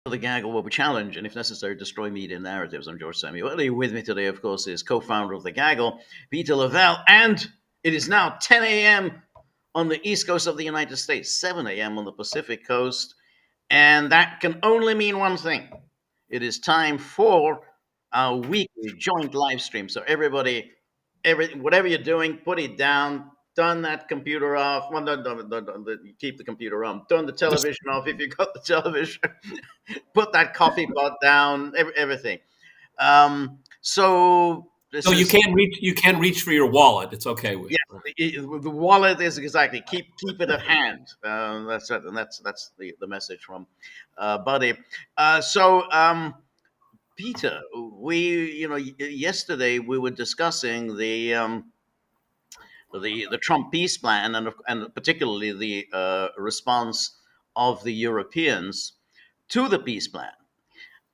The Gaggle will be challenged and, if necessary, destroy media narratives. I'm George Samuel. With me today, of course, is co-founder of the Gaggle, Peter Lavelle, and it is now 10 a.m. on the East Coast of the United States, 7 a.m. on the Pacific Coast, and that can only mean one thing. It is time for our weekly joint live stream. So everybody, whatever you're doing, put it down. Turn that computer off. Well, keep the computer on. Turn the television off if you got the television. Put that coffee pot down. Everything. So this So is you can't reach for your wallet. It's okay with the wallet is exactly keep it at hand. That's it, and that's the message from Buddy. Peter, yesterday we were discussing the Trump peace plan and particularly the response of the Europeans to the peace plan.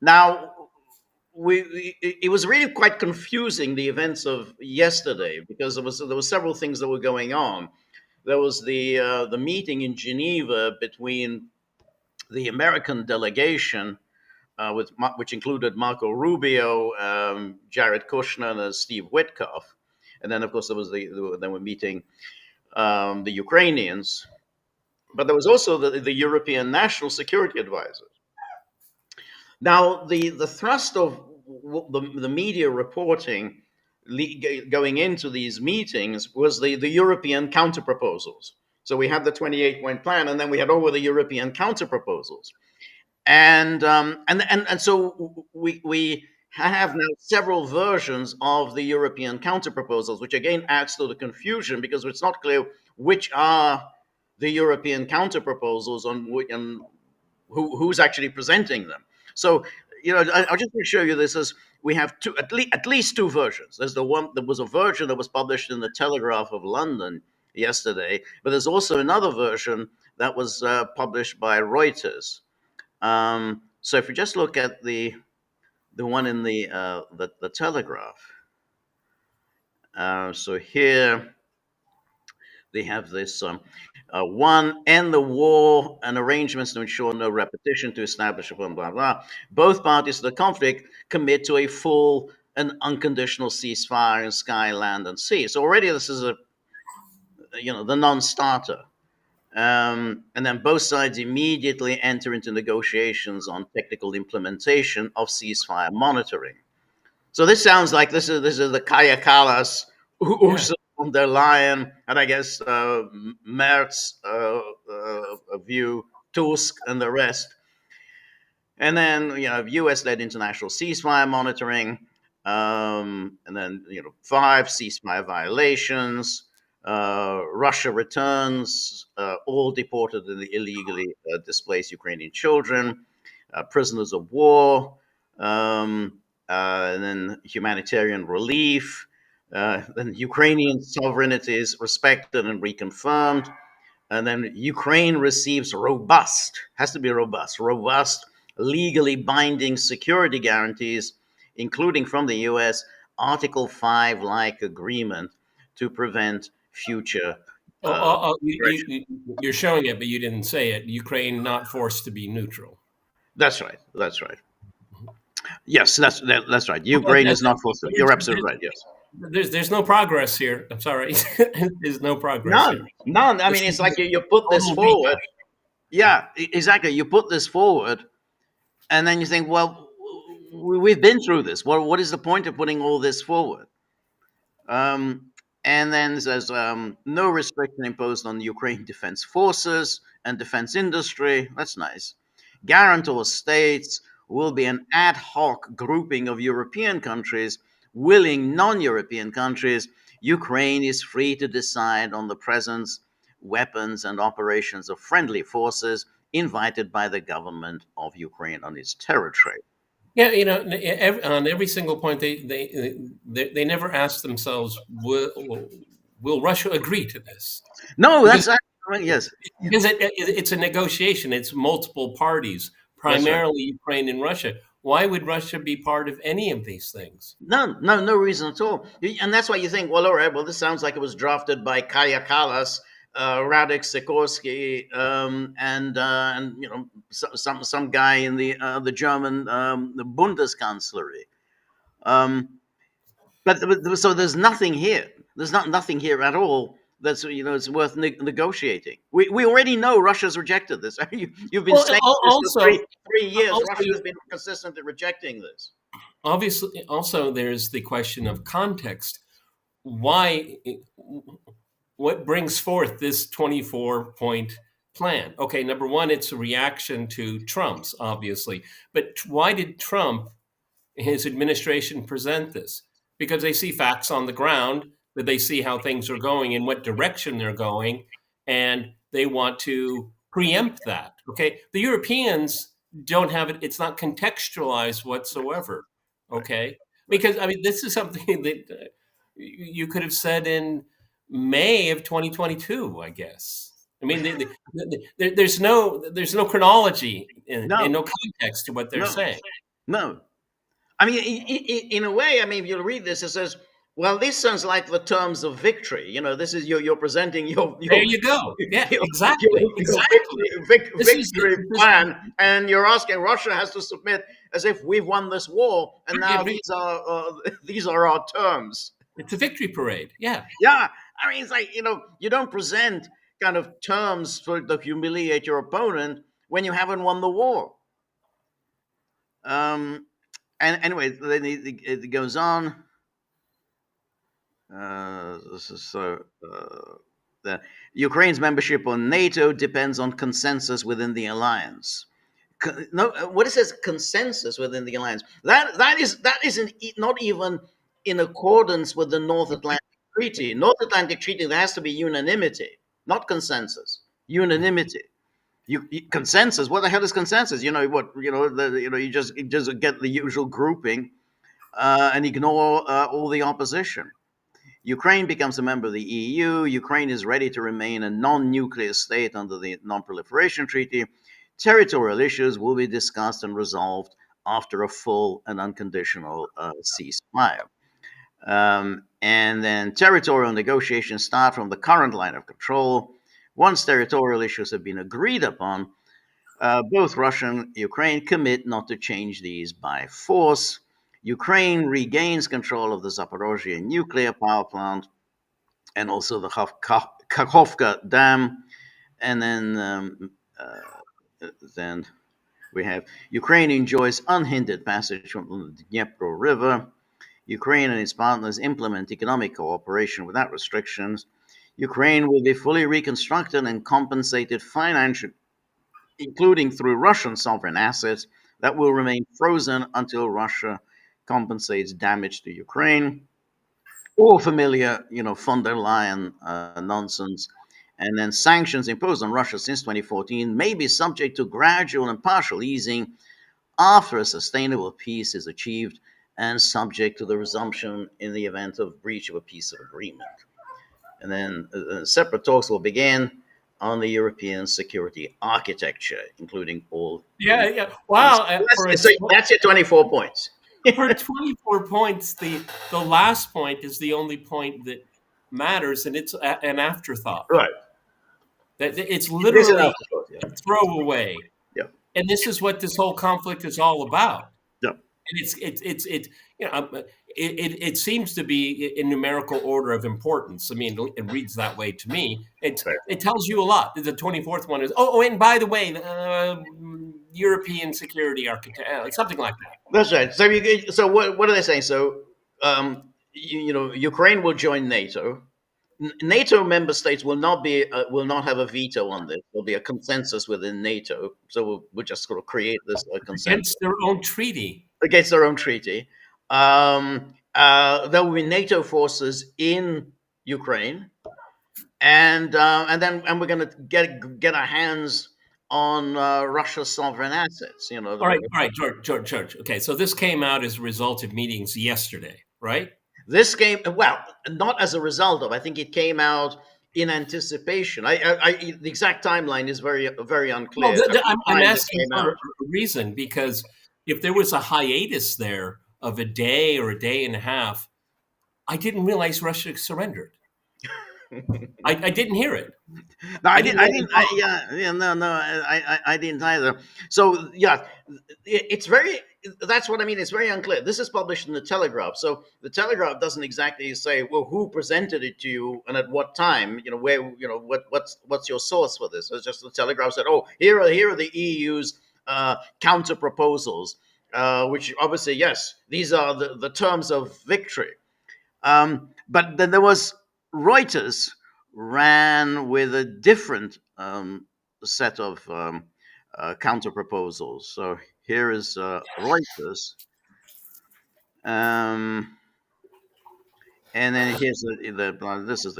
Now, it was really quite confusing, the events of yesterday, because there were several things that were going on. There was the meeting in Geneva between the American delegation, which included Marco Rubio, Jared Kushner, and Steve Witkoff, and then of course they were meeting the Ukrainians, but there was also the European National Security Advisor. Now, the thrust of the media reporting going into these meetings was the European counterproposals. So we had the 28-point plan, and then we had all the European counterproposals, and so we have now several versions of the European counterproposals, which again adds to the confusion because it's not clear which are the European counterproposals and who's actually presenting them. So, I'll just show you this as we have at least two versions. There's there was a version that was published in the Telegraph of London yesterday, but there's also another version that was published by Reuters. So if you just look at the one in the Telegraph, so here they have this one, end the war and arrangements to ensure no repetition to establish a blah, blah, blah. Both parties to the conflict commit to a full and unconditional ceasefire in sky, land, and sea. So already this is the non-starter. And then both sides immediately enter into negotiations on technical implementation of ceasefire monitoring. So this sounds like this is the Kaya Kallas, Ursula von der Leyen, and I guess Merz view, Tusk, and the rest. And then U.S.-led international ceasefire monitoring, and then 5 ceasefire violations. Russia returns all deported and illegally displaced Ukrainian children, prisoners of war, and then humanitarian relief. Then Ukrainian sovereignty is respected and reconfirmed. And then Ukraine receives robust, legally binding security guarantees, including from the U.S., Article 5-like agreement to prevent future. You're showing it, but you didn't say it. Ukraine not forced to be neutral. That's right. Yes, that's right. Ukraine is not forced to. You're absolutely right. Yes. There's no progress here. I'm sorry. There's no progress. None. I mean, it's like you put this forward. Yeah, exactly. You put this forward, and then you think, well, we've been through this. What is the point of putting all this forward? And then there's no restriction imposed on Ukraine defense forces and defense industry. That's nice. Guarantor states will be an ad hoc grouping of European countries willing non-European countries. Ukraine is free to decide on the presence, weapons, and operations of friendly forces invited by the government of Ukraine on its territory. Yeah, on every single point, they never ask themselves, will Russia agree to this? No, that's yes. Because it's a negotiation. It's multiple parties, primarily Ukraine and Russia. Why would Russia be part of any of these things? No reason at all. And that's why you think, well, all right, well, this sounds like it was drafted by Kaya Kallas Radek Sikorsky, and some guy in the German the Bundeskanzlery. Um, but so there's nothing here. There's nothing here at all. That's it's worth negotiating. We already know Russia's rejected this. You've been Well, saying this for also, three years. also, Russia has been consistently rejecting this. obviously, also there's the question of context. Why? What brings forth this 24-point plan? Okay, number one, it's a reaction to Trump's, obviously. But why did Trump, his administration, present this? Because they see facts on the ground, that they see how things are going, in what direction they're going, and they want to preempt that. Okay, the Europeans don't have it; it's not contextualized whatsoever. Right. Okay, Right. because I mean, this is something that you could have said in May of 2022, I guess. I mean, there's no chronology and No. no context to what they're No. saying. No. I mean, in a way, I mean, if you read this, it says, "Well, this sounds like the terms of victory." This is you're presenting your There you go. Yeah, your, exactly, exactly. This is victory plan, and you're asking Russia has to submit as if we've won this war, and now these are our terms. it's a victory parade. Yeah. Yeah, I mean, it's like you don't present kind of terms to humiliate your opponent when you haven't won the war. Um, and anyway, then it goes on. This is so. The Ukraine's membership on NATO depends on consensus within the alliance. No, what it says consensus within the alliance. That isn't not even in accordance with the North Atlantic Treaty. North Atlantic Treaty, there has to be unanimity, not consensus. Unanimity. Consensus. What the hell is consensus? You know what? You just get the usual grouping and ignore all the opposition. Ukraine becomes a member of the EU. Ukraine is ready to remain a non-nuclear state under the Non-Proliferation Treaty. Territorial issues will be discussed and resolved after a full and unconditional ceasefire. And then territorial negotiations start from the current line of control. Once territorial issues have been agreed upon, both Russia and Ukraine commit not to change these by force. Ukraine regains control of the Zaporozhye nuclear power plant and also the Kakhovka Dam. And then we have Ukraine enjoys unhindered passage from the Dnipro River. Ukraine and its partners implement economic cooperation without restrictions. Ukraine will be fully reconstructed and compensated financially, including through Russian sovereign assets that will remain frozen until Russia compensates damage to Ukraine. All familiar, von der Leyen nonsense. And then sanctions imposed on Russia since 2014 may be subject to gradual and partial easing after a sustainable peace is achieved and subject to the resumption in the event of breach of a peace of agreement. And then separate talks will begin on the European security architecture, including all. Yeah, yeah. Wow. That's your 24 points. For 24 points, the last point is the only point that matters, and it's an afterthought. Right. It's literally a throwaway. Yeah. And this is what this whole conflict is all about. Yeah. And it seems to be in numerical order of importance. I mean, it reads that way to me. It tells you a lot. The 24th one is, and by the way, European security architecture, something like that. That's right. So what are they saying? So Ukraine will join NATO. NATO member states will not have a veto on this. There'll be a consensus within NATO. So we'll just sort of create this consensus against their own treaty. Against their own treaty. There will be NATO forces in Ukraine, and we're going to get our hands on Russia's sovereign assets. All right, George. Okay, so this came out as a result of meetings yesterday, right? This came not as a result of. I think it came out in anticipation. The exact timeline is very unclear. Well, I'm asking for a reason, because if there was a hiatus there of a day or a day and a half, I didn't realize Russia surrendered. I didn't hear it. No, I I didn't. didn't I know it didn't. at all. Yeah. No, no. I didn't either. So yeah, it's very. That's what I mean. It's very unclear. This is published in the Telegraph, so the Telegraph doesn't exactly say, well, who presented it to you and at what time. Where. What's your source for this? It's just the Telegraph said, oh, here are the EU's counter proposals, which obviously, yes, these are the terms of victory. But then there was Reuters ran with a different set of counter proposals. So here is Reuters, um, and then here's this is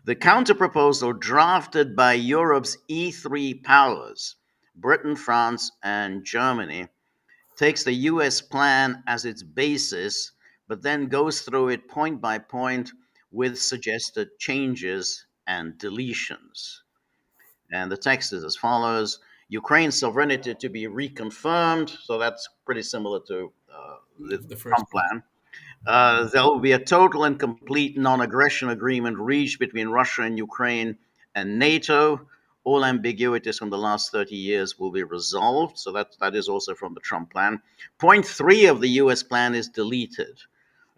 the counter proposal drafted by Europe's E3 powers, Britain, France, and Germany, takes the US plan as its basis, but then goes through it point by point with suggested changes and deletions. And the text is as follows: Ukraine's sovereignty to be reconfirmed. So that's pretty similar to the The first Trump one. plan. There will be a total and complete non aggression agreement reached between Russia and Ukraine and NATO. All ambiguities from the last 30 years will be resolved. So that is also from the Trump plan. Point three of the US plan is deleted.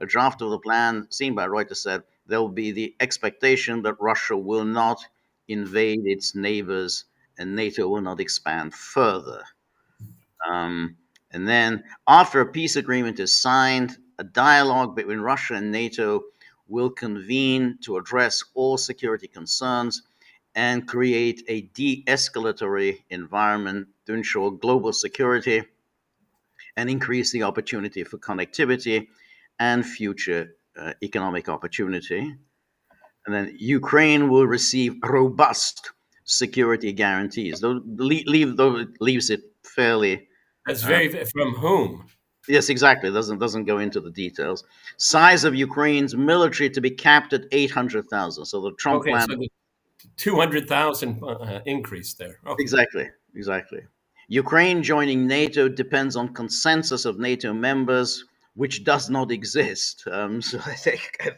A draft of the plan seen by Reuters said there will be the expectation that Russia will not invade its neighbors and NATO will not expand further. Um, and then, after a peace agreement is signed, a dialogue between Russia and NATO will convene to address all security concerns and create a de escalatory environment to ensure global security and increase the opportunity for connectivity and future economic opportunity. And then Ukraine will receive robust security guarantees. Though leaves it fairly. That's uh, very from whom? Yes, exactly. It doesn't go into the details. Size of Ukraine's military to be capped at 800,000. So the Trump Okay, plan. so the 200,000 increase there. Okay. Exactly. Ukraine joining NATO depends on consensus of NATO members, which does not exist. So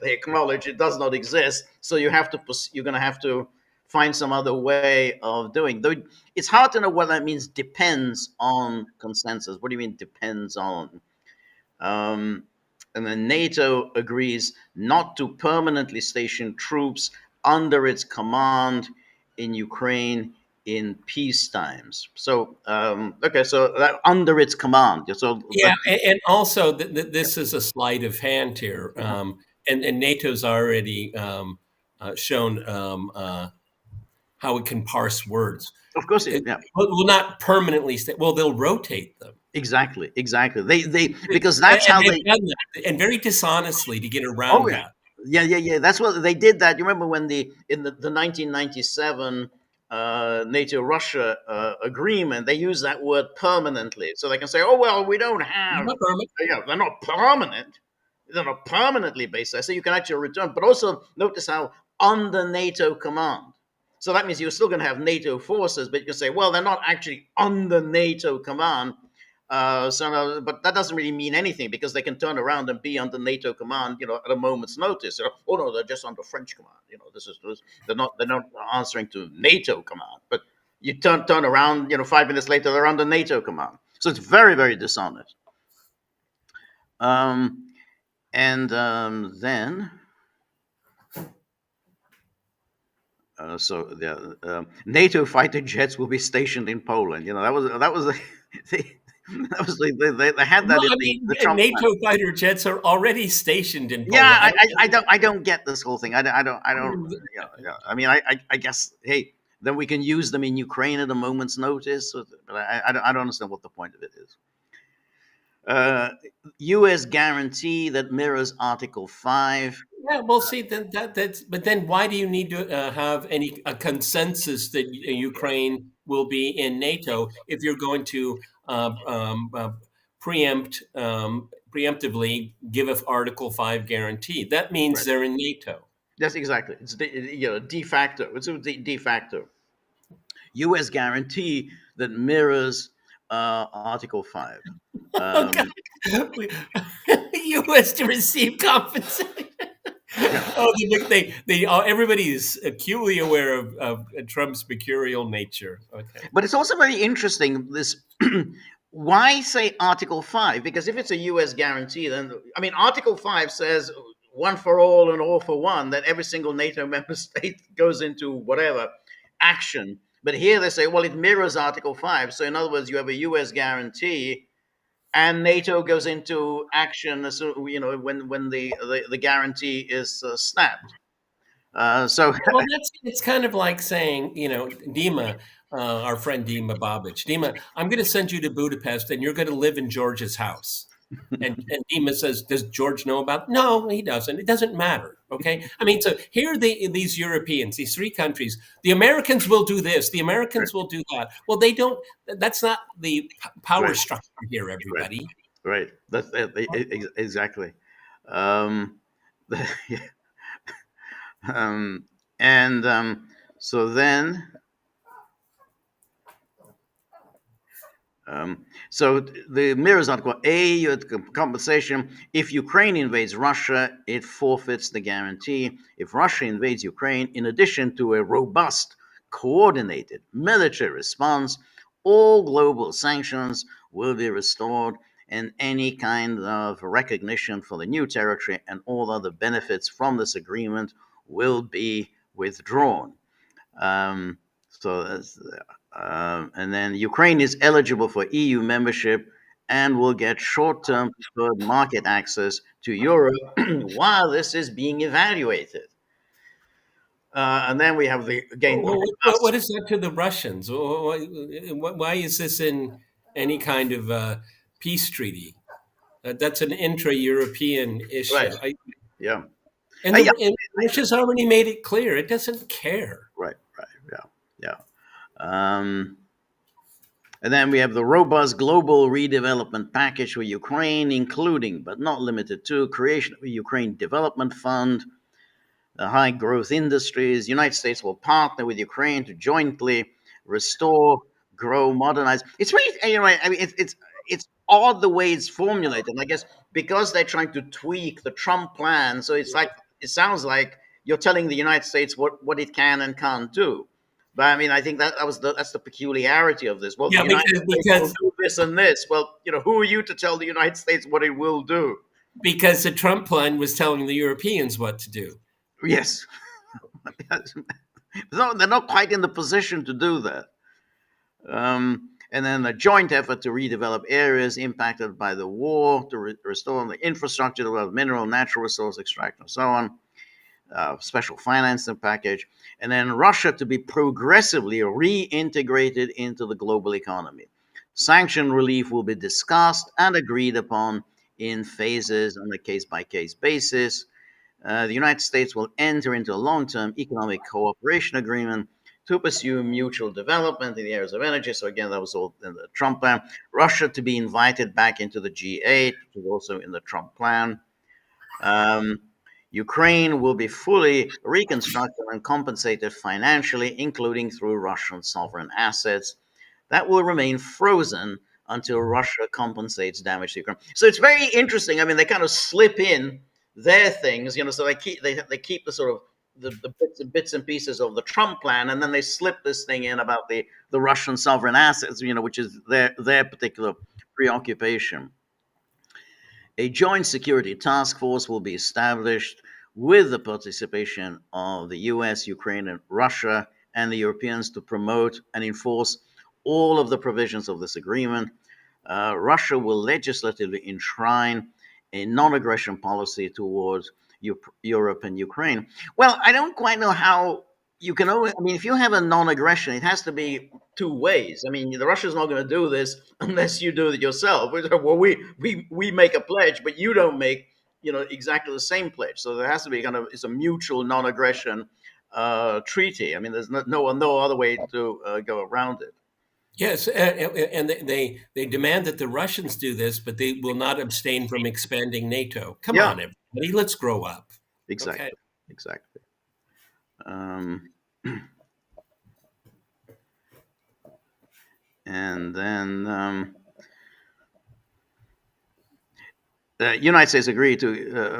they acknowledge it does not exist. So you're going to have to find some other way of doing. Though it's hard to know what that means. Depends on consensus. What do you mean depends on? Um, and then NATO agrees not to permanently station troops under its command in Ukraine in peace times. So, okay, so that under its command. So Yeah, that, and also this is a sleight of hand here, and NATO's already shown how it can parse words. of course, It yeah, will not permanently stay. Well, they'll rotate them, exactly. They because that's and how they've they. done that, and very dishonestly to get Oh around yeah, that. yeah. That's what they did. That you remember when the 1997 NATO Russia agreement, they use that word permanently, so they can say, oh well, we don't have. Not permanent. They're not permanent. They're not permanently based there, so you can actually return. But also notice how under NATO command. So that means you're still going to have NATO forces, but you can say, well, they're not actually under NATO command. But that doesn't really mean anything because they can turn around and be under NATO command, at a moment's notice. Oh no, they're just under French command. They're not answering to NATO command. But you turn around, 5 minutes later they're under NATO command. So it's very very dishonest. Um, and then so the NATO fighter jets will be stationed in Poland. That was they had that Well, in I the, mean, the Trump plan. NATO fighter jets are already stationed in Yeah, Poland. I don't get this whole thing. I don't. Yeah. I mean, I guess hey, then we can use them in Ukraine at a moment's notice. But I don't understand what the point of it is. Uh, U.S. guarantee that mirrors Article 5. Yeah, well, see, that's. But then, why do you need to have any a consensus that Ukraine will be in NATO if you're going to preemptively give a Article 5 guarantee? That means Right. they're in NATO. That's exactly. It's de facto. It's a de facto U.S. guarantee that mirrors Article 5. Oh, Um, God. U.S. to receive compensation. Oh, everybody is acutely aware of Trump's mercurial nature. Okay. But it's also very interesting this. Why say Article 5? Because if it's a US guarantee, then I mean Article 5 says one for all and all for one, that every single NATO member state goes into whatever action. But here they say, well, it mirrors Article 5. So in other words, you have a US guarantee and NATO goes into action as when the guarantee is snapped. So Well, that's it's kind of like saying, Dima, our friend Dima Babic, Dima, I'm going to send you to Budapest, and you're going to live in George's house. And Dima says, does George know about? No, he doesn't. It doesn't matter. Okay. I mean, so here are these Europeans, these three countries. The Americans will do this. The Americans will do that. Well, they don't. That's not the power right, structure here. right, Everybody. right. That's exactly. Um, um, and so then, so the mirrors article A, you had compensation. If Ukraine invades Russia, it forfeits the guarantee. If Russia invades Ukraine, in addition to a robust, coordinated military response, all global sanctions will be restored and any kind of recognition for the new territory and all other benefits from this agreement will be withdrawn. Um, so that's, and then Ukraine is eligible for EU membership and will get short-term preferred market access to Europe while this is being evaluated. And then we have the again the Well, what robust, is that to the Russians? Why is this in any kind of peace treaty? That's an intra-European right, issue. yeah, And yeah, and Russia's already made it clear it doesn't care. right, right, yeah, yeah. And then we have the robust global redevelopment package for Ukraine, including but not limited to creation of a Ukraine Development Fund, the high growth industries. The United States will partner with Ukraine to jointly restore, grow, modernize. It's really, I mean, it's odd the way it's formulated. And I guess because they're trying to tweak the Trump plan, so it's like it sounds like you're telling the United States what it can and can't do. But I mean, I think that's the peculiarity of this. Well, the Yeah, United States will because do this and this. Well, who are you to tell the United States what it will do? because the Trump plan was telling the Europeans what to do. Yes, no, they're not quite in the position to do that. And then a joint effort to redevelop areas impacted by the war, to restore the infrastructure, develop mineral, natural resource extraction, and so on. Special financing package. And then Russia to be progressively reintegrated into the global economy. Sanction relief will be discussed and agreed upon in phases on a case by case basis. The United States will enter into a long term economic cooperation agreement to pursue mutual development in the areas of energy. So, again, that was all in the Trump plan. Russia to be invited back into the G8, which was also in the Trump plan. Um, Ukraine will be fully reconstructed and compensated financially, including through Russian sovereign assets that will remain frozen until Russia compensates damage to Ukraine. So it's very interesting. I mean, they kind of slip in their things, so they keep the sort of the bits and pieces of the Trump plan, and then they slip this thing in about the Russian sovereign assets, which is their particular preoccupation. A joint security task force will be established with the participation of the US, Ukraine, and Russia, and the Europeans to promote and enforce all of the provisions of this agreement. Russia will legislatively enshrine a non aggression policy towards Europe and Ukraine. Well, I don't quite know how you can only, I mean, if you have a non aggression, it has to be two ways. I mean, the Russia's not going to do this unless you do it yourself. Well, we make a pledge, but you don't make exactly the same pledge. So there has to be it's a mutual non-aggression treaty. I mean, there's no other way to go around it. Yes, and they demand that the Russians do this, but they will not abstain from expanding NATO. Come Yeah, on, everybody, let's grow up. Okay. exactly, exactly. Um, and then United States agreed to,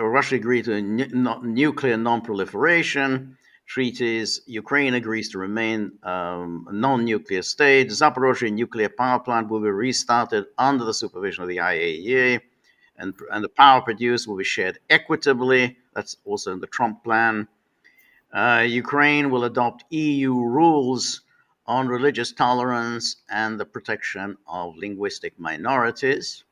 Russia agreed to nuclear non-proliferation treaties. Ukraine agrees to remain a non-nuclear state. The Zaporozhye nuclear power plant will be restarted under the supervision of the IAEA, and the power produced will be shared equitably. That's also in the Trump plan. Ukraine will adopt EU rules on religious tolerance and the protection of linguistic minorities.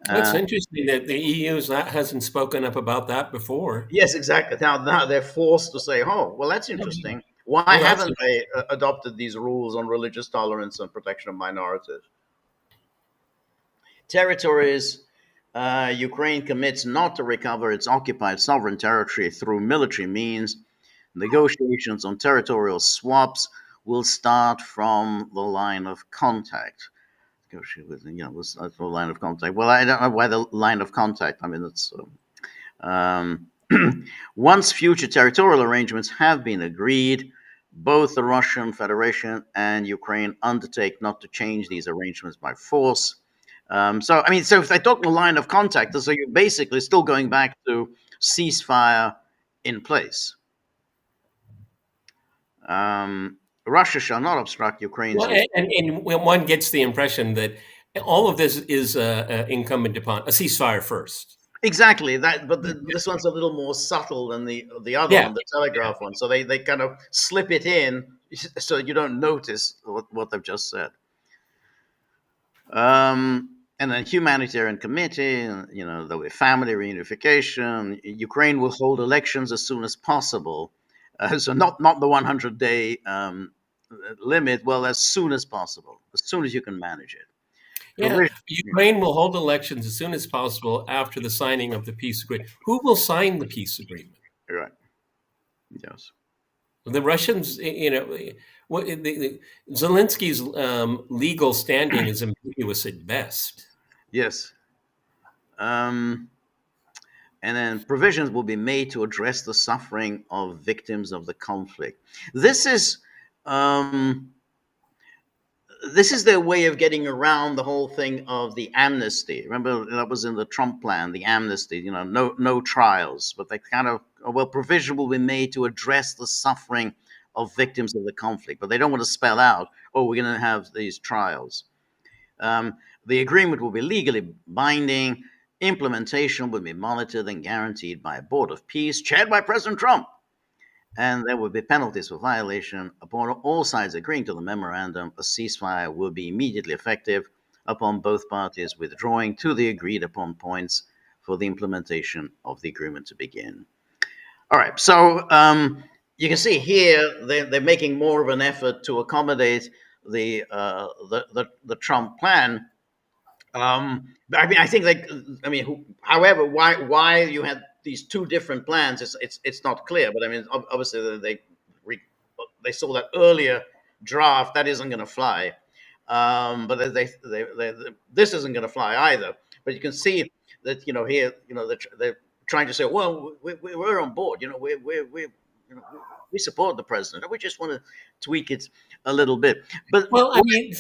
That's Uh, interesting that the EU hasn't spoken up about that before. Yes, exactly. Now they're forced to say, "Oh, well, that's interesting. Why Well, that's haven't they adopted these rules on religious tolerance and protection of minorities?" Territories. Ukraine commits not to recover its occupied sovereign territory through military means. Negotiations on territorial swaps will start from the line of contact. Negotiate with, what's the line of contact? Well, I don't know why the line of contact. I mean, it's Um, once future territorial arrangements have been agreed, both the Russian Federation and Ukraine undertake not to change these arrangements by force. So if they talk the line of contact, so you're basically still going back to ceasefire in place. Russia shall not obstruct Ukraine's. well, and when one gets the impression that all of this is incumbent upon a ceasefire first. Exactly that, but this one's a little more subtle than the other Yeah, one, the Telegraph one. So they kind of slip it in so you don't notice what they've just said. And then humanitarian committee, there'll be family reunification. Ukraine will hold elections as soon as possible. So not the 100-day limit. Well, as soon as possible, as soon as you can manage it. yeah. Provision, Ukraine will hold elections as soon as possible after the signing of the peace agreement. Who will sign the peace agreement? right? Yes. The Russians, Zelensky's legal standing is ambiguous at best. Yes. Um, and then provisions will be made to address the suffering of victims of the conflict. This is um, this is their way of getting around the whole thing of the amnesty. Remember that was in the Trump plan, the amnesty. No trials, but they kind of provision will be made to address the suffering of victims of the conflict, but they don't want to spell out, oh, we're going to have these trials. Um, the agreement will be legally binding. Implementation will be monitored and guaranteed by a board of peace chaired by President Trump. And there will be penalties for violation. Upon all sides agreeing to the memorandum, a ceasefire will be immediately effective upon both parties withdrawing to the agreed upon points for the implementation of the agreement to begin. All right, so you can see here they're making more of an effort to accommodate the Trump plan. I think however, why you had these two different plans, it's not clear. But I mean, obviously they saw that earlier draft that isn't going to fly. But this isn't going to fly either. But you can see that here they're trying to say, well, we're on board. We support the president. We just want to tweak it a little bit. But Well, I mean,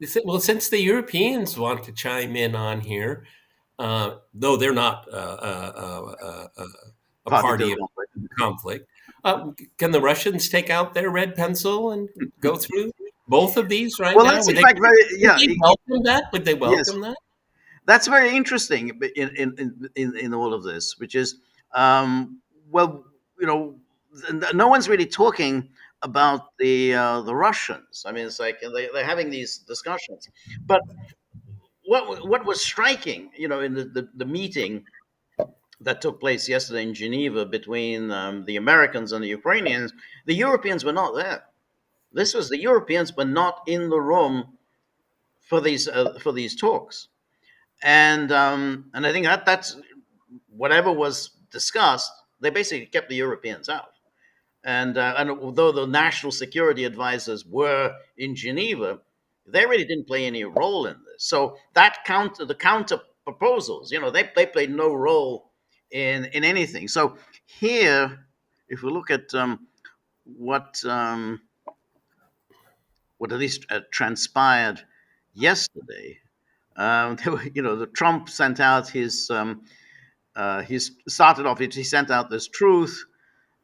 since the Europeans want to chime in on here, though they're not a party to party the of conflict. the conflict, can the Russians take out their red pencil and go through both of these right Well, now? that's in fact Would they welcome that? Would they yes, welcome that? that's very interesting in all of this, which is well, you know, no one's really talking about the Russians. I mean, it's like they're having these discussions, but what was striking, in the meeting that took place yesterday in Geneva between the Americans and the Ukrainians, the Europeans were not there. This was the Europeans were not in the room for these talks, and I think that's whatever was discussed. They basically kept the Europeans out, and although the national security advisors were in Geneva, they really didn't play any role in this. So the counter proposals, they played no role in anything. So here, if we look at what what at least transpired yesterday, the Trump sent out his he started off. He sent out this truth.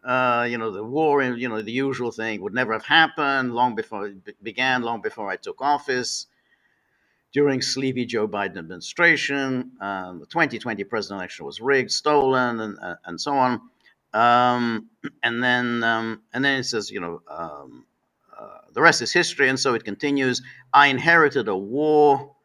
The war, the usual thing would never have happened long before it began, long before I took office. During sleepy Joe Biden administration, the 2020 presidential election was rigged, stolen, and so on. And then it says, the rest is history, and so it continues. I inherited a war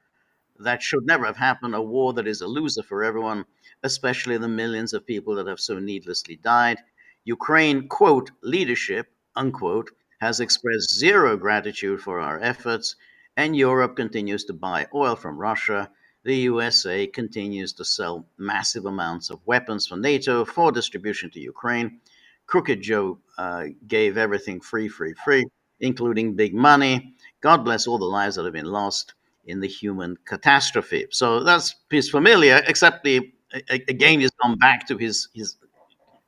that should never have happened, a war that is a loser for everyone, especially the millions of people that have so needlessly died. Ukraine, quote, leadership, unquote, has expressed zero gratitude for our efforts, and Europe continues to buy oil from Russia. The USA continues to sell massive amounts of weapons for NATO for distribution to Ukraine. Crooked Joe gave everything free, free, free, including big money. God bless all the lives that have been lost in the human catastrophe. So that's he's familiar, except again he's gone back to his Yeah,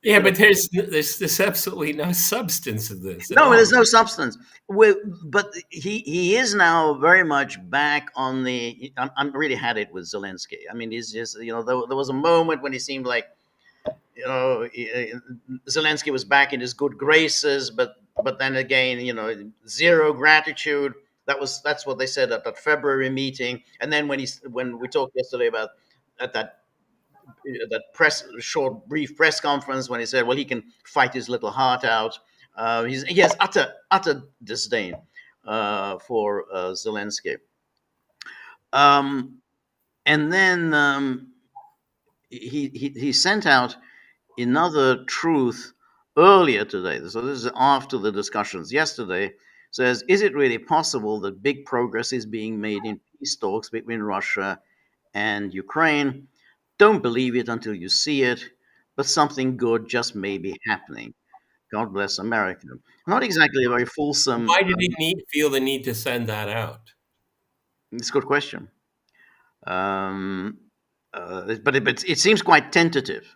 you know but there's absolutely no substance of this at no, there's all. no substance. But he is now very much back on the. I'm really had it with Zelensky. I mean, he's just there was a moment when he seemed like Zelensky was back in his good graces, but then again, zero gratitude. That's what they said at that February meeting. And then when we talked yesterday about at that short brief press conference when he said, well, he can fight his little heart out. He has utter disdain for Zelensky. Um, and then he sent out another truth earlier today. So this is after the discussions yesterday. Says, is it really possible that big progress is being made in peace talks between Russia and Ukraine? Don't believe it until you see it, but something good just may be happening. God bless America. Not exactly a very fulsome. Why did he feel the need to send that out? It's a good question, um, but it seems quite tentative.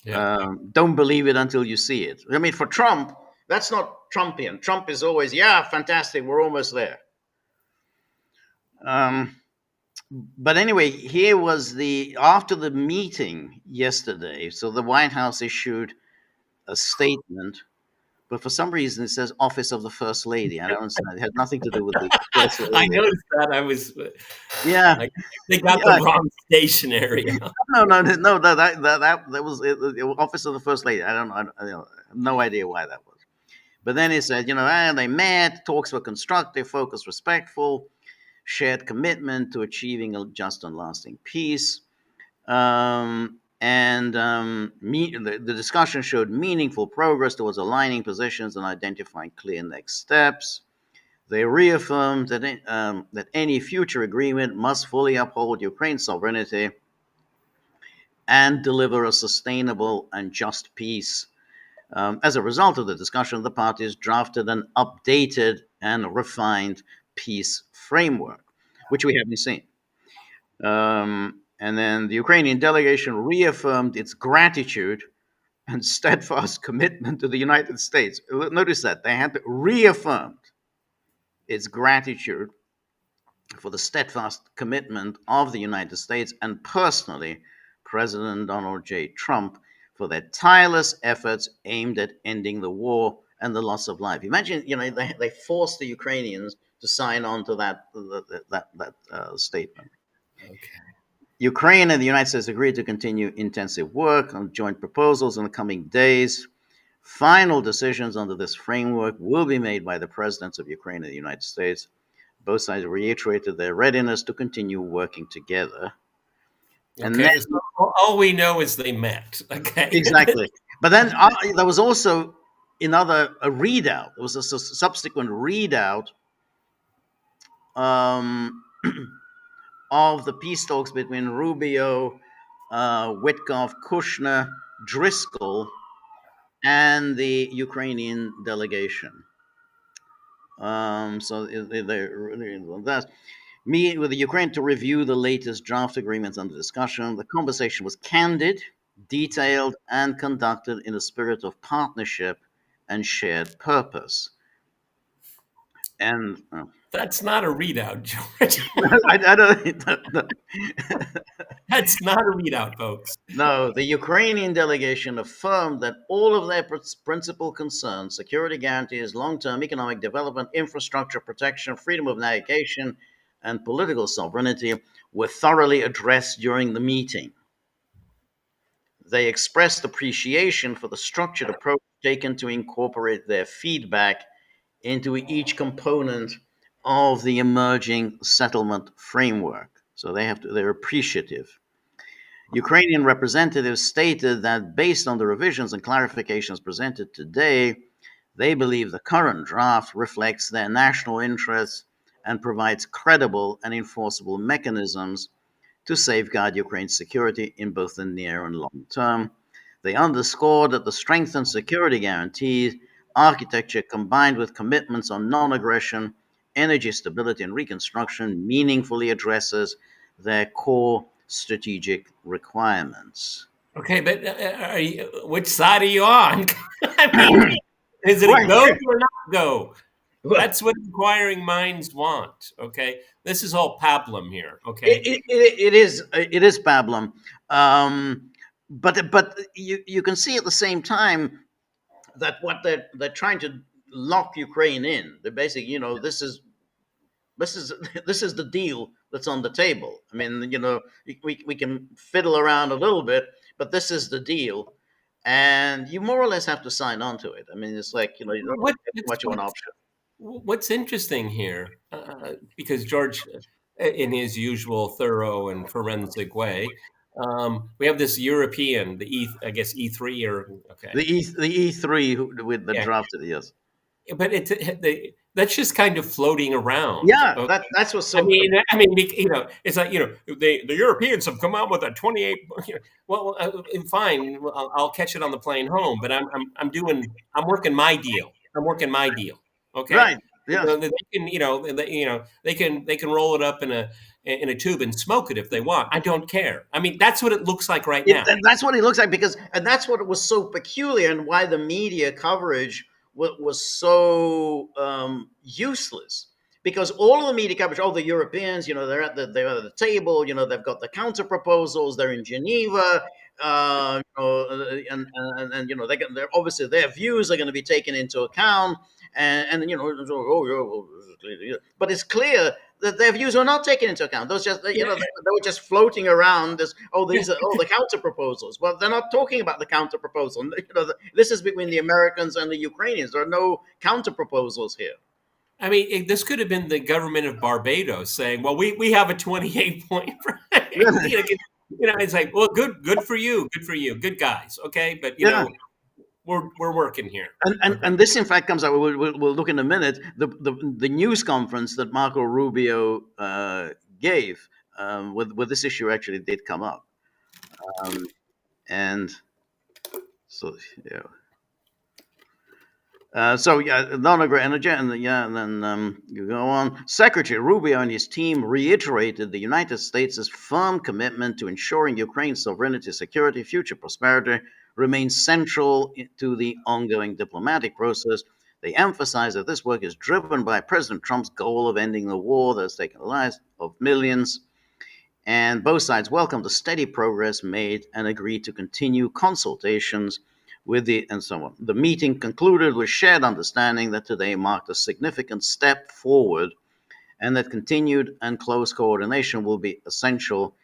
Yeah. Don't believe it until you see it. I mean, for Trump, that's not Trumpian. Trump is always, yeah, fantastic, we're almost there. Um, but anyway, here was after the meeting yesterday. So the White House issued a statement, but for some reason it says Office of the First Lady. I don't understand. It had nothing to do with the First I Lady. noticed that. I was Yeah, like, they got the yeah. wrong stationery. No. That was Office of the First Lady. I have no idea why that was. But then he said, they met, talks were constructive, focused, respectful, shared commitment to achieving a just and lasting peace. The discussion showed meaningful progress towards aligning positions and identifying clear next steps. They reaffirmed that any future agreement must fully uphold Ukraine's sovereignty and deliver a sustainable and just peace. As a result of the discussion, the parties drafted an updated and refined peace framework, which we haven't seen. And then the Ukrainian delegation reaffirmed its gratitude and steadfast commitment to the United States. Notice that they had reaffirmed its gratitude for the steadfast commitment of the United States and personally President Donald J. Trump for their tireless efforts aimed at ending the war and the loss of life. Imagine, they forced the Ukrainians to sign on to that statement. Okay. Ukraine and the United States agreed to continue intensive work on joint proposals in the coming days. Final decisions under this framework will be made by the presidents of Ukraine and the United States. Both sides reiterated their readiness to continue working together. And Okay. then, So all we know is they met. Okay. exactly. But then there was also a readout. There was a subsequent readout um, of the peace talks between Rubio, Witkoff, Kushner, Driscoll, and the Ukrainian delegation. So that's meeting with the Ukraine to review the latest draft agreements under discussion. The conversation was candid, detailed, and conducted in a spirit of partnership and shared purpose. And That's not a readout, George. I don't. That's not a readout, folks. No, the Ukrainian delegation affirmed that all of their principal concerns, security guarantees, long term economic development, infrastructure protection, freedom of navigation, and political sovereignty, were thoroughly addressed during the meeting. They expressed appreciation for the structured approach taken to incorporate their feedback into each component of the emerging settlement framework. So they're appreciative. Ukrainian representatives stated that based on the revisions and clarifications presented today, they believe the current draft reflects their national interests and provides credible and enforceable mechanisms to safeguard Ukraine's security in both the near and long term. They underscored that the strengthened security guarantees architecture combined with commitments on non aggression, energy stability, and reconstruction meaningfully addresses their core strategic requirements. Okay, but which side are you on? I mean, is it a go or not go? That's what inquiring minds want. Okay, this is all pablum here. Okay, it is pablum, but you can see at the same time that what they're trying to lock Ukraine in. They're basically, this is this is the deal that's on the table. I mean, we can fiddle around a little bit, but this is the deal, and you more or less have to sign on to it. I mean, it's like, you don't have much of an option. What's interesting here, because George, in his usual thorough and forensic way, we have this European, I guess E3 or okay, The E3 with the drafted, yes. But that's just kind of floating around. Yeah, okay? that's what's so. I mean, it's like the Europeans have come out with a 28. Well, fine, I'll catch it on the plane home. But I'm working my deal. I'm working my deal. Okay, right? Yeah, they can they can roll it up in a tube and smoke it if they want. I don't care. I mean, that's what it looks like right now. That's what it looks like and that's what was so peculiar and why the media coverage was so useless. Because all of the media coverage, all the Europeans, they're at the table, they've got the counter proposals, they're in Geneva, and they're obviously their views are going to be taken into account, but it's clear that their views are not taken into account. Those just they were just floating around as these are the counter proposals. Well, they're not talking about the counter proposal. This is between the Americans and the Ukrainians. There are no counter proposals here. I mean, this could have been the government of Barbados saying, "Well, we have a 28-point." It's like, well, good for you, good guys. Okay, but we're working here. And this, in fact, comes out. We'll look in a minute. The news conference that Marco Rubio gave with this issue actually did come up, and so yeah. Non-energy, and then you go on. Secretary Rubio and his team reiterated the United States' firm commitment to ensuring Ukraine's sovereignty, security, future prosperity remains central to the ongoing diplomatic process. They emphasized that this work is driven by President Trump's goal of ending the war that has taken the lives of millions. And both sides welcomed the steady progress made and agreed to continue consultations and so on. The meeting concluded with shared understanding that today marked a significant step forward and that continued and close coordination will be essential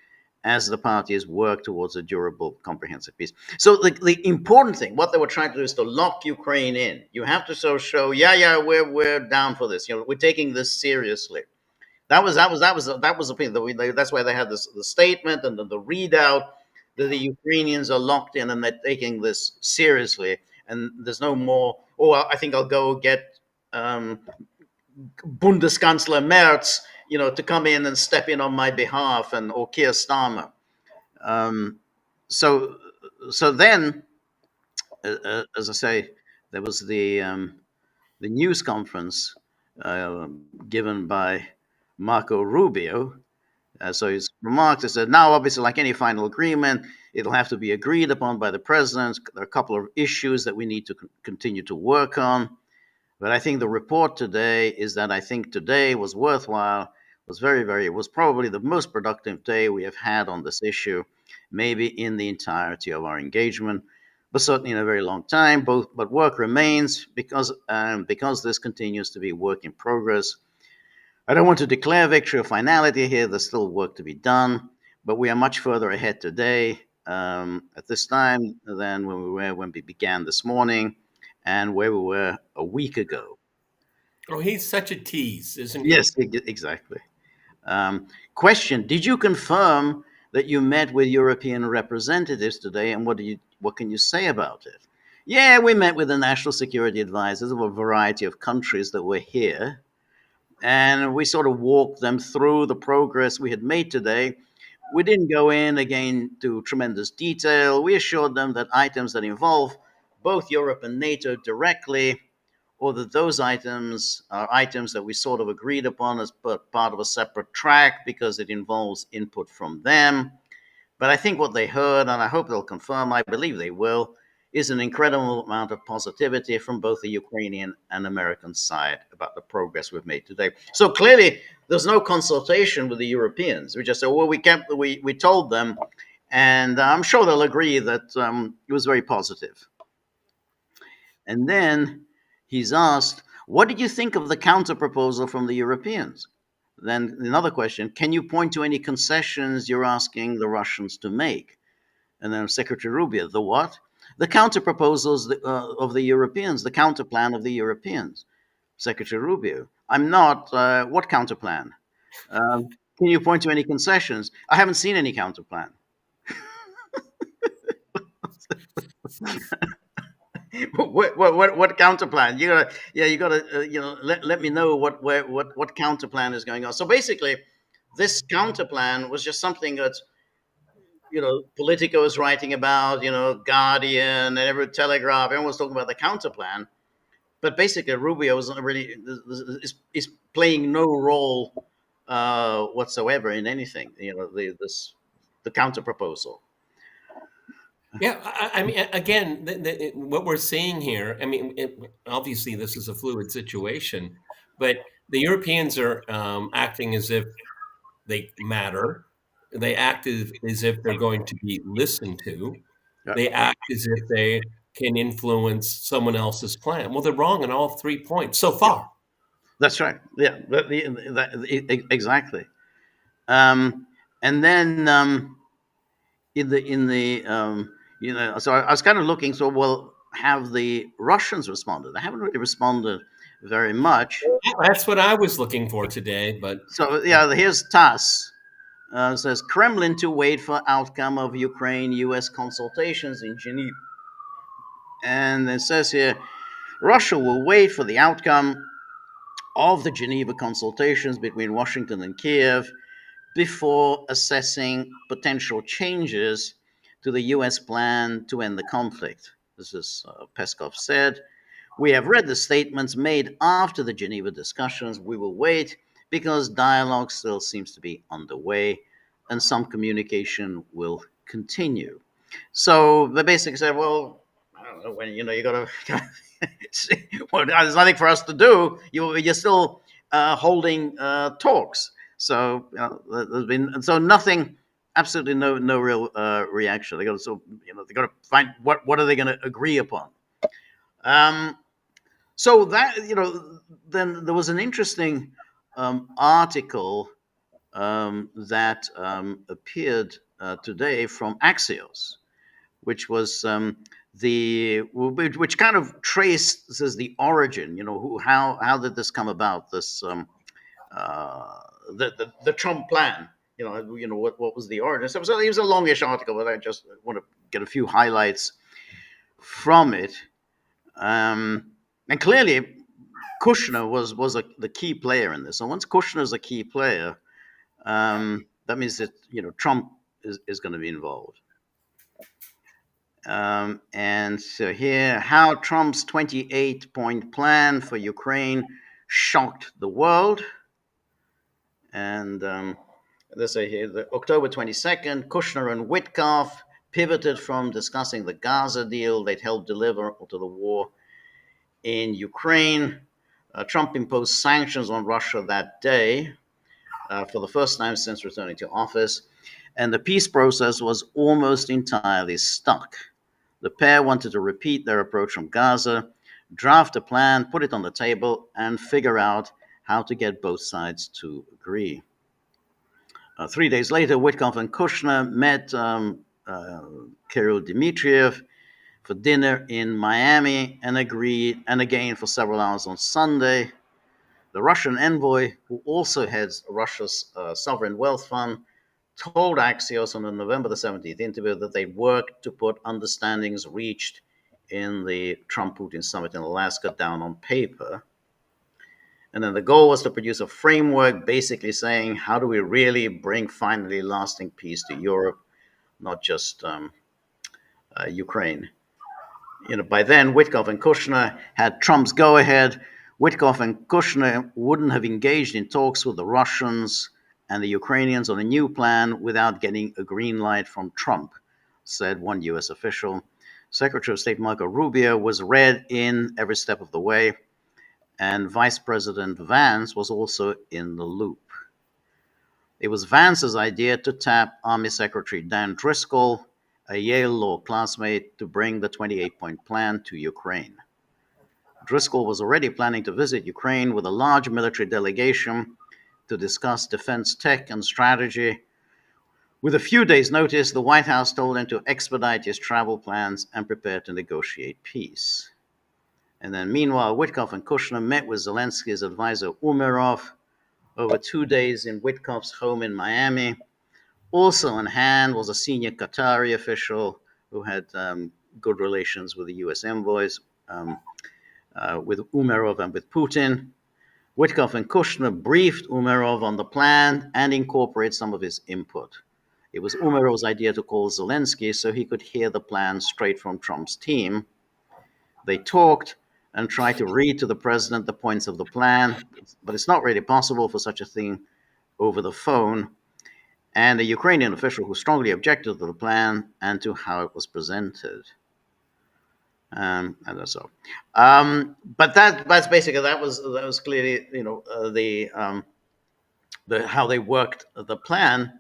as the parties work towards a durable, comprehensive peace. So the important thing, what they were trying to do is to lock Ukraine in. You have to show, we're down for this. We're taking this seriously. That was the thing. That's why they had the statement and the readout that the Ukrainians are locked in and they're taking this seriously. And there's no more. I think I'll go get Bundeskanzler Merz, to come in and step in on my behalf, or Keir Starmer. So then, as I say, there was the news conference given by Marco Rubio. So his remarks, he said, now, obviously, like any final agreement, it'll have to be agreed upon by the president. There are a couple of issues that we need to continue to work on. But I think the report today is that I think today was worthwhile. was it was probably the most productive day we have had on this issue, maybe in the entirety of our engagement, but certainly in a very long time. But work remains because this continues to be work in progress. I don't want to declare victory or finality here. There's still work to be done, but we are much further ahead today at this time than when we were when we began this morning and where we were a week ago. Oh, he's such a tease, isn't Yes, he? exactly. Question: did you confirm that you met with European representatives today, and what can you say about it? Yeah, we met with the national security advisors of a variety of countries that were here, and we sort of walked them through the progress we had made today. We didn't go in again to tremendous detail. We assured them that items that involve both Europe and NATO directly, or that those items are items that we sort of agreed upon as part of a separate track because it involves input from them. But I think what they heard, and I hope they'll confirm, I believe they will, is an incredible amount of positivity from both the Ukrainian and American side about the progress we've made today. So clearly, there's no consultation with the Europeans. We just said, well, we told them, and I'm sure they'll agree that it was very positive. And then he's asked, what did you think of the counter proposal from the Europeans? Then another question, can you point to any concessions you're asking the Russians to make? And then Secretary Rubio, the what? The counter proposals of the Europeans, the counter plan of the Europeans. Secretary Rubio, I'm not. What counter plan? Can you point to any concessions? I haven't seen any counter plan. What counter plan? You gotta let me know what counter plan is going on. So basically, this counter plan was just something that Politico is writing about, Guardian and every Telegraph. Everyone was talking about the counter plan, but basically Rubio wasn't really is playing no role whatsoever in anything. The counter proposal. Yeah, I mean, again, what we're seeing here, I mean, obviously this is a fluid situation, but the Europeans are acting as if they matter. They act as if they're going to be listened to. Yeah, They act as if they can influence someone else's plan. Well, they're wrong on all 3 points so yeah, far. that's right. Yeah, exactly. Um, and then in the so I was kind of looking. So, well, have the Russians responded? They haven't really responded very much. That's what I was looking for today, but So yeah, here's TASS. Says Kremlin to wait for outcome of Ukraine-U.S. consultations in Geneva, and it says here Russia will wait for the outcome of the Geneva consultations between Washington and Kiev before assessing potential changes to the U.S. plan to end the conflict. This is Peskov said. We have read the statements made after the Geneva discussions. We will wait because dialogue still seems to be underway and some communication will continue. So they basically said, well, I don't know when you got to. Well, there's nothing for us to do. You're still holding talks. So there's been nothing, absolutely no real reaction. They got to they got to find what are they going to agree upon. Um, so that then there was an interesting article that appeared today from Axios, which was which kind of traces the origin. How did this come about? This uh, the Trump plan. What was the origin? So it was a longish article, but I just want to get a few highlights from it. And clearly, Kushner was the key player in this. And once Kushner is a key player, that means that Trump is going to be involved. And so here, how Trump's 28-point plan for Ukraine shocked the world. And let's say here, the October 22nd, Kushner and Witkoff pivoted from discussing the Gaza deal they'd helped deliver to the war in Ukraine. Trump imposed sanctions on Russia that day. for the first time since returning to office, and the peace process was almost entirely stuck. The pair wanted to repeat their approach from Gaza, draft a plan, put it on the table, and figure out how to get both sides to agree. 3 days later, Witkoff and Kushner met Kirill Dmitriev for dinner in Miami and agreed, and again for several hours on Sunday. The Russian envoy, who also heads Russia's sovereign wealth fund, told Axios on the November the 17th interview that they worked to put understandings reached in the Trump Putin summit in Alaska down on paper. And then the goal was to produce a framework basically saying, how do we really bring finally lasting peace to Europe, not just Ukraine? By then, Witkoff and Kushner had Trump's go ahead. Witkoff and Kushner wouldn't have engaged in talks with the Russians and the Ukrainians on a new plan without getting a green light from Trump, said one U.S. official. Secretary of State Marco Rubio was read in every step of the way, and Vice President Vance was also in the loop. It was Vance's idea to tap Army Secretary Dan Driscoll, a Yale Law classmate, to bring the 28-point plan to Ukraine. Driscoll was already planning to visit Ukraine with a large military delegation to discuss defense tech and strategy. With a few days' notice, the White House told him to expedite his travel plans and prepare to negotiate peace. And then, meanwhile, Witkoff and Kushner met with Zelensky's advisor Umerov over 2 days in Witkoff's home in Miami. Also on hand was a senior Qatari official who had good relations with the U.S. envoys, with Umerov and with Putin. Witkoff and Kushner briefed Umerov on the plan and incorporated some of his input. It was Umerov's idea to call Zelensky so he could hear the plan straight from Trump's team. They talked and tried to read to the president the points of the plan, but it's not really possible for such a thing over the phone. And a Ukrainian official who strongly objected to the plan and to how it was presented. And so, but that's basically that was clearly the how they worked the plan.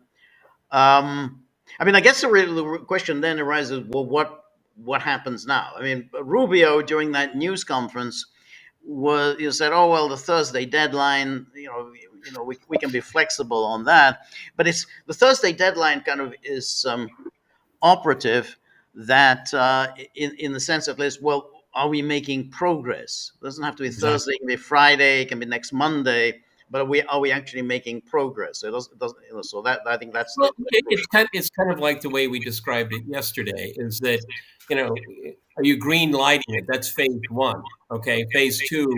I mean, I guess the real question then arises: well, what happens now? I mean, Rubio during that news conference said, "Oh well, the Thursday deadline. We can be flexible on that." But it's the Thursday deadline kind of is operative. That in the sense of this, well, are we making progress? It doesn't have to be Exactly. Thursday; it can be Friday, it can be next Monday. But are we actually making progress? It doesn't. So that I think that's Well, the it's kind of like the way we described it yesterday. Is that are you green lighting it? That's phase one. Okay, phase two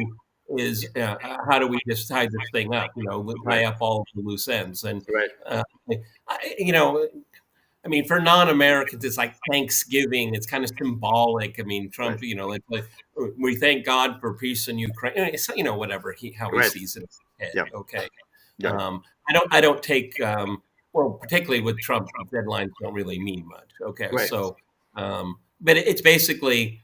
is how do we just tie this thing up? right, Tie up all of the loose ends. And right, uh, I mean, for non-Americans, it's like Thanksgiving. It's kind of symbolic. I mean, right, Trump, it's like we thank God for peace in Ukraine. It's whatever how he right. sees it. In his Yeah, head. Okay. yeah, I don't take well, particularly with Trump, deadlines don't really mean much. Okay, right, so but it's basically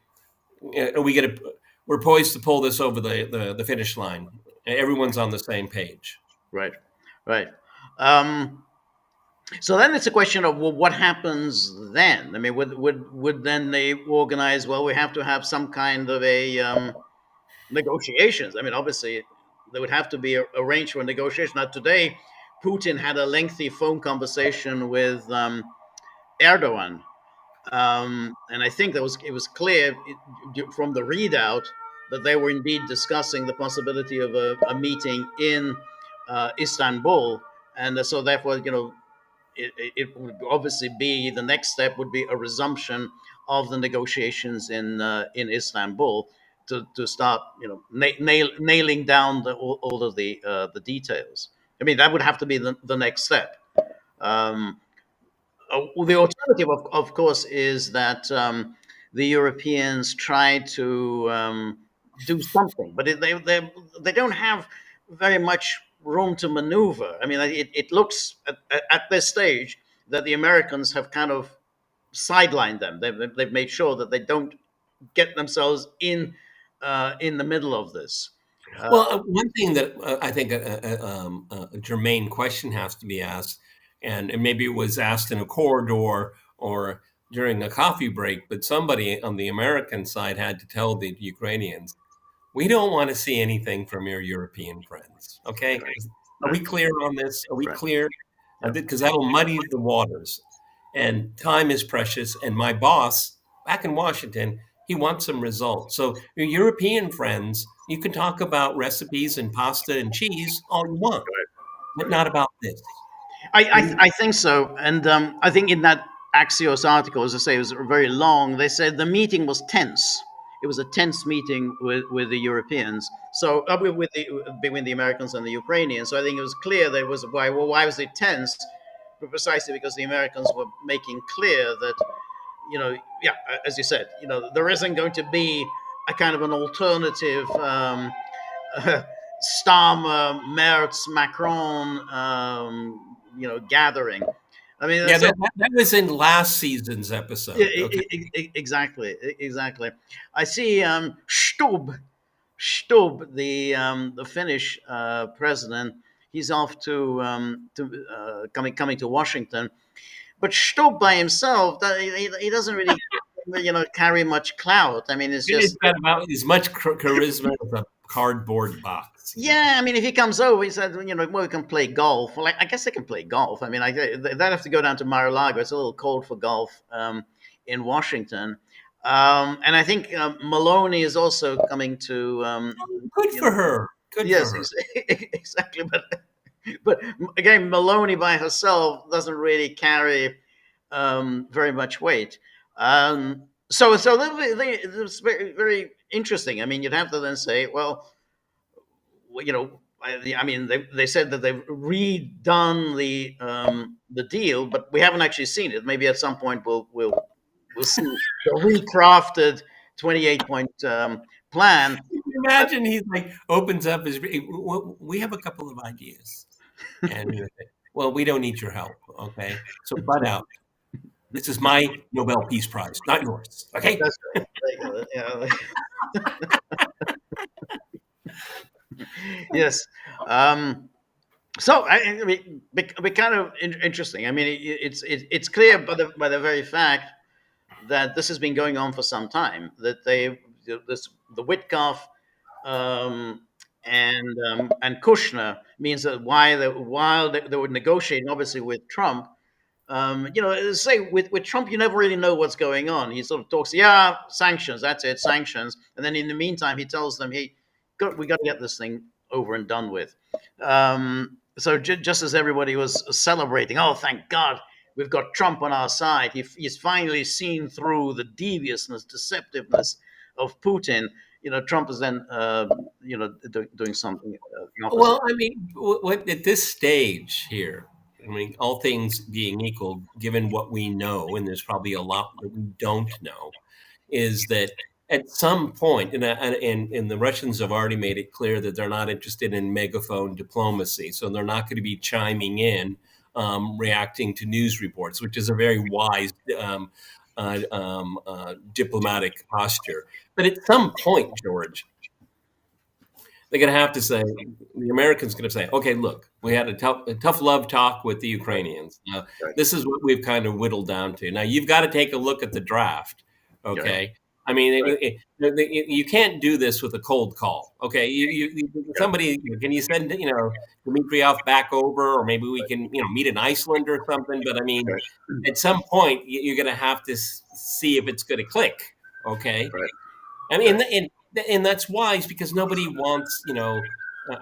we get we're poised to pull this over the finish line. Everyone's on the same page. right, right. Um, So then it's a question of, well, what happens then? I mean, would then they organize? Well, we have to have some kind of a negotiations. I mean, obviously there would have to be arranged for a negotiation. Now today, Putin had a lengthy phone conversation with Erdogan, and I think it was clear from the readout that they were indeed discussing the possibility of a meeting in Istanbul, and so therefore, it would obviously be the next step would be a resumption of the negotiations in Istanbul to start nailing down all of the details. I mean that would have to be the next step. Um, the alternative, of course, is that the Europeans try to do something, but they don't have very much room to maneuver. I mean, it looks at this stage that the Americans have kind of sidelined them. They've made sure that they don't get themselves in the middle of this. Uh, Well, one thing that I think a germane question has to be asked, and maybe it was asked in a corridor or during a coffee break, but somebody on the American side had to tell the Ukrainians, we don't want to see anything from your European friends. Okay. Are right, we clear on this? Are we right. clear? Yep. Because that'll muddy the waters. And time is precious. And my boss back in Washington, he wants some results. So your European friends, you can talk about recipes and pasta and cheese all you want, but not about this. What do you? I think so, and I think in that Axios article, as I say, it was very long. They said the meeting was tense. It was a tense meeting with the Europeans. So with the between the Americans and the Ukrainians. So I think it was clear that it was why. Well, why was it tense? Precisely because the Americans were making clear that, yeah, as you said, there isn't going to be a kind of an alternative Starmer, Merz, Macron, gathering. I mean, Yeah, so that was in last season's episode. Okay. exactly, exactly. I see Stubb, the Finnish president. He's off to coming to Washington, but Stubb by himself, he doesn't really, carry much clout. I mean, it's He's just. got about as much charisma as a cardboard box. Yeah, I mean, if he comes over, he said, well, we can play golf. Well, I guess they can play golf. I mean, they'd have to go down to Mar-a-Lago. It's a little cold for golf in Washington. And I think Maloney is also coming to, Good you for know, her. Good for yes, her. exactly. But again, Maloney by herself doesn't really carry very much weight. So it's very, very interesting. I mean, you'd have to then say, well, I mean, they said that they've redone the deal, but we haven't actually seen it. Maybe at some point we'll see the recrafted 28 point plan. But Imagine he like opens up his. We have a couple of ideas, and he would say, well, we don't need your help. Okay, so butt out. This is my Nobel Peace Prize, not yours. Okay. that's right. Yes. Um, so I mean, be kind of interesting. I mean, it's clear by the very fact that this has been going on for some time. That the Witkoff um, and Kushner means that while they were negotiating, obviously with Trump, say with Trump, you never really know what's going on. He sort of talks, yeah, sanctions, that's it, sanctions, and then in the meantime, he tells them, hey, we got to get this thing over and done with. So just as everybody was celebrating, oh, thank God, we've got Trump on our side. He's finally seen through the deviousness, deceptiveness of Putin. Trump is then, doing something the opposite. Well, I mean, what at this stage here, I mean, all things being equal, given what we know, and there's probably a lot that we don't know, is that at some point, and the Russians have already made it clear that they're not interested in megaphone diplomacy, so they're not going to be chiming in, reacting to news reports, which is a very wise diplomatic posture. But at some point, George, they're going to have to say, the Americans going to say, okay, look, we had a tough love talk with the Right, Ukrainians. right, This is what we've kind of whittled down to. Now you've got to take a look at the draft. right, Okay. I mean, right, you can't do this with a cold call. Okay. right, Somebody, can you send, Dmitriev back over, or maybe we can, meet in Iceland or something. But I mean, right, at some point, you're going to have to see if it's going to click. Okay. right, I right, mean, and that's wise because nobody wants,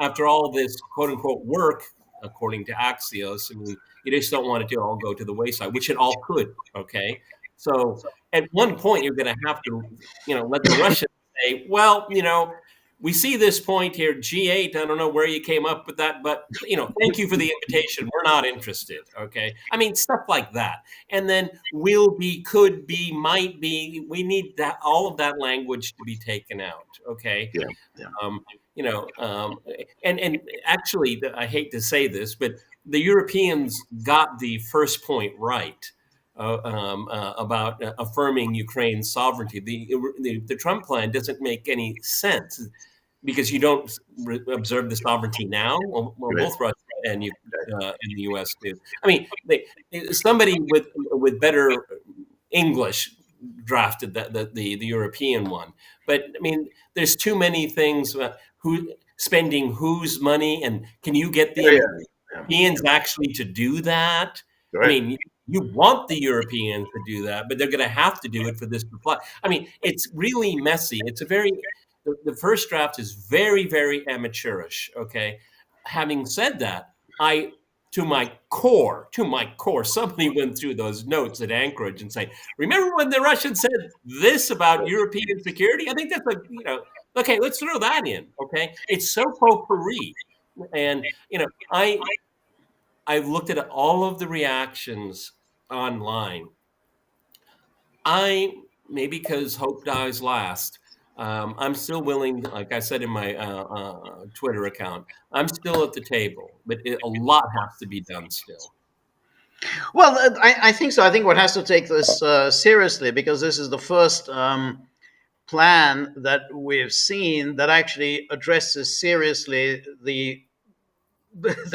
after all this quote unquote work, according to Axios, I mean, you just don't want it to all go to the wayside, which it all could. Okay. So at one point, you're going to have to, let the Russians say, well, we see this point here, G8. I don't know where you came up with that, but thank you for the invitation. We're not interested. Okay, I mean stuff like that, and then will be, could be, might be. We need that all of that language to be taken out. Okay, yeah, yeah, um, and actually, I hate to say this, but the Europeans got the first point right. About affirming Ukraine's sovereignty. The Trump plan doesn't make any sense. because you don't observe the sovereignty now. Well, Right. both Russia and the U.S. do. I mean, somebody with better English drafted the European one, but I mean, there's too many things about who spending whose money, and can you get the Yeah, yeah, Europeans actually to do that? yeah. I Right. mean, you want the Europeans to do that, but they're going to have to do it for this supply. I mean, it's really messy. It's a very the first draft is very, very amateurish. Okay. Having said that, I to my core, somebody went through those notes at Anchorage and say, "Remember when the Russians said this about European security?" I think that's okay. Let's throw that in. Okay, it's so potpourri, and I've looked at all of the reactions online. I maybe because hope dies last. I'm still willing, like I said in my Twitter account, I'm still at the table, but a lot has to be done still. Well, I think so. I think one has to take this seriously because this is the first plan that we've seen that actually addresses seriously the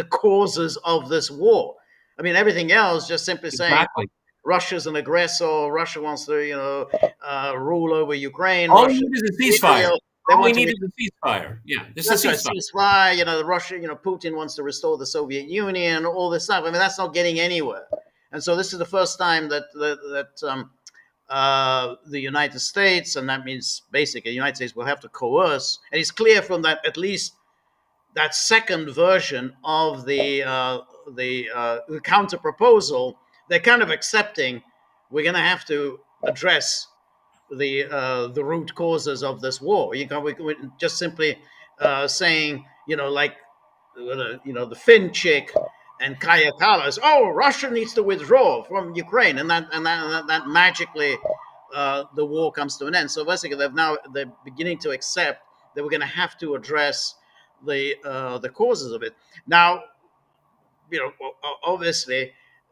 causes of this war. I mean, everything else just simply saying Exactly. Russia's an aggressor. Russia wants to, rule over Ukraine. All we Russia, need is a ceasefire. Israel. They All we want to. need is a ceasefire. Yeah, just a That's right. ceasefire. Ceasefire. Russia. Putin wants to restore the Soviet Union. All this stuff. I mean, that's not getting anywhere. And so this is the first time that the United States, and that means basically the United States will have to coerce. And it's clear from that at least that second version of the counter proposal, they're kind of accepting we're going to have to address the root causes of this war. We just simply saying, like the Finn chick and Kaya Kallas, oh, Russia needs to withdraw from Ukraine, and that magically the war comes to an end. So basically, they're beginning to accept that we're going to have to address the causes of it. Now, obviously,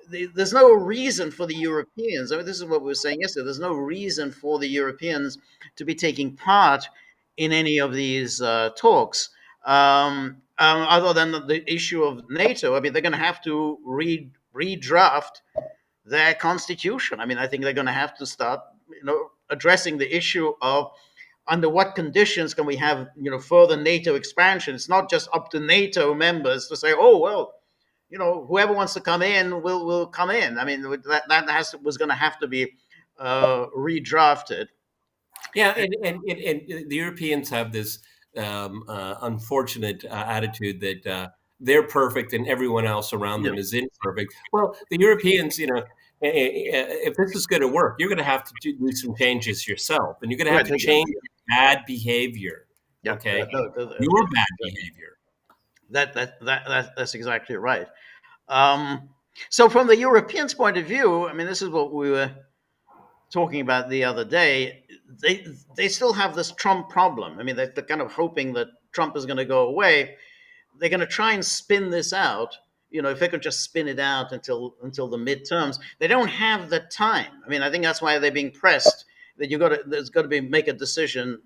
there's no reason for the Europeans. I mean, this is what we were saying yesterday. There's no reason for the Europeans to be taking part in any of these talks, other than the issue of NATO. I mean, they're going to have to redraft their constitution. I mean, I think they're going to have to start, addressing the issue of under what conditions can we have, further NATO expansion. It's not just up to NATO members to say, oh well, whoever wants to come in will come in. I mean, that was going to have to be redrafted. Yeah, and the Europeans have this unfortunate attitude that they're perfect and everyone else around Yeah, them is imperfect. Well, the Europeans, if this is going to work, you're going to have to do some changes yourself, and you're going to have right. to change bad behavior. Yeah, Okay, no, your bad behavior. that's exactly right. Um, so, from the Europeans' point of view, I mean, this is what we were talking about the other day. They still have this Trump problem. I mean, they're kind of hoping that Trump is going to go away. They're going to try and spin this out. If they could just spin it out until the midterms, they don't have the time. I mean, I think that's why they're being pressed that there's got to be make a decision,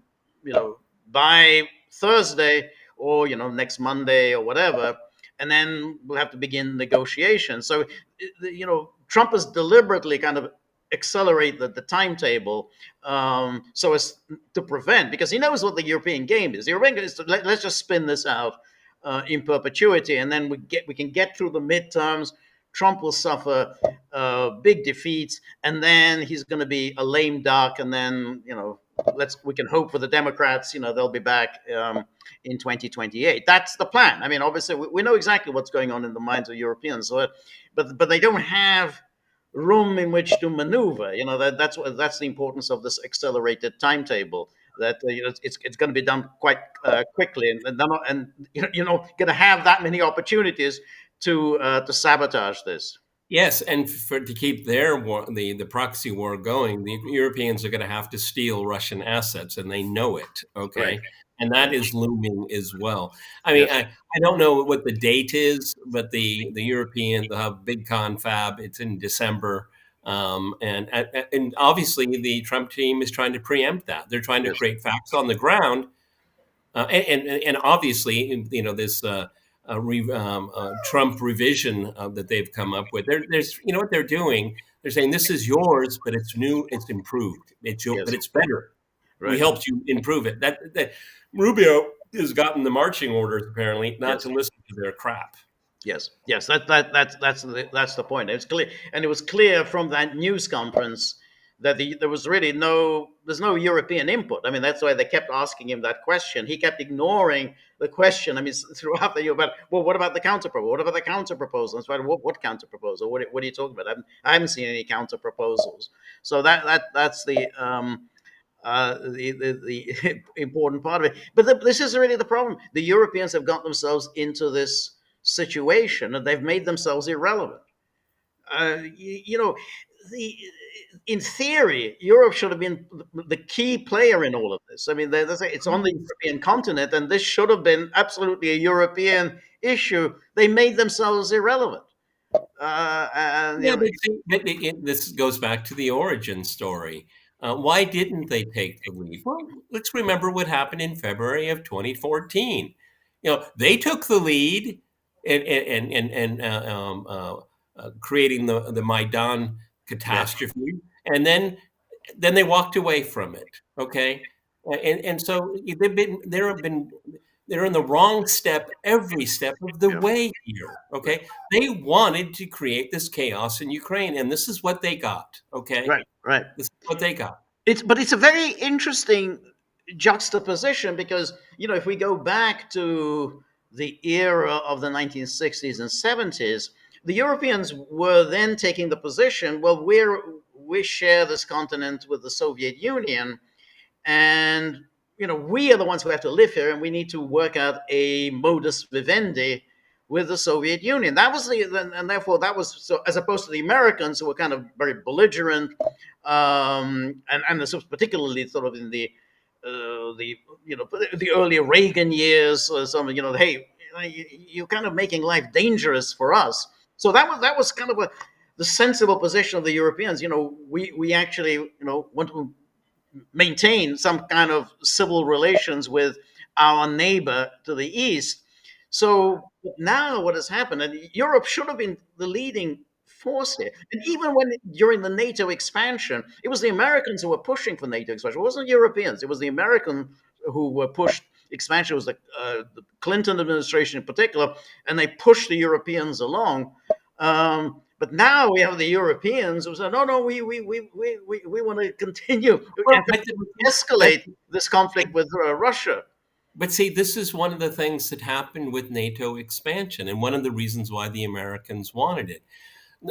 by Thursday or next Monday or whatever, and then we'll have to begin negotiations. So, Trump has deliberately kind of accelerate the timetable, so as to prevent, because he knows what the European game is. The European game is let's just spin this out in perpetuity, and then we can get through the midterms. Trump will suffer big defeats, and then he's going to be a lame duck, and then we can hope for the Democrats. They'll be back in 2028. That's the plan. I mean, obviously, we know exactly what's going on in the minds of Europeans, but they don't have room in which to maneuver. That's the importance of this accelerated timetable. That it's going to be done quite quickly, and they're not, and going to have that many opportunities to sabotage this. Yes, and to keep their war, the proxy war going, the Europeans are going to have to steal Russian assets, and they know it. Right. Okay, and that Right. is looming as well. I mean, Yes. I don't know what the date is, but the European they'll have big confab. It's in December, and obviously the Trump team is trying to preempt that. They're trying to Yes. create facts on the ground And obviously, this Trump revision that they've come up with. There's what they're doing. They're saying this is yours, but it's new, it's improved, but Yes. it's better. We Right. helped you improve it. That Rubio has gotten the marching orders apparently not to Yes. listen to their crap. Yes, yes, that's the point. It's clear, and it was clear from that news conference that there was really there's no European input. I mean, that's why they kept asking him that question. He kept ignoring the question. I mean, throughout the year, about well, what about the counter proposal? What about the counter proposal? That's right. What counter proposal? What are you talking about? I haven't seen any counter proposals. So that's the important part of it. But this is really the problem. The Europeans have got themselves into this situation and they've made themselves irrelevant. You know, the, in theory, Europe should have been the key player in all of this. I mean, it's on the European continent, and this should have been absolutely a European issue. They made themselves irrelevant. And Yeah, but see, this goes back to the origin story. Why didn't they take the lead? Well, let's remember what happened in February of 2014. They took the lead and creating the Maidan yeah, catastrophe, and then they walked away from it. Okay, and so they're in the wrong step every step of the yeah, way here. right, Okay, they wanted to create this chaos in Ukraine, and this is what they got. Okay, right, right. this is what they got. It's a very interesting juxtaposition because if we go back to the era of the 1960s and 70s, the Europeans were then taking the position, well, we share this continent with the Soviet Union, and we are the ones who have to live here, and we need to work out a modus vivendi with the Soviet Union. That was and therefore that was so, as opposed to the Americans who were kind of very belligerent, and this was particularly sort of in the the earlier Reagan years, or something. Hey, you're kind of making life dangerous for us. So that was kind of the sensible position of the Europeans. We actually want to maintain some kind of civil relations with our neighbor to the east. So now what has happened, and Europe should have been the leading force here. And even when during the NATO expansion, it was the Americans who were pushing for NATO expansion. It wasn't Europeans. It was the Americans who were pushed expansion. It was the Clinton administration in particular, and they pushed the Europeans along. But now we have the Europeans who say, no, no, we want to continue Well, and but escalate this conflict with Russia. But see, this is one of the things that happened with NATO expansion, and one of the reasons why the Americans wanted it.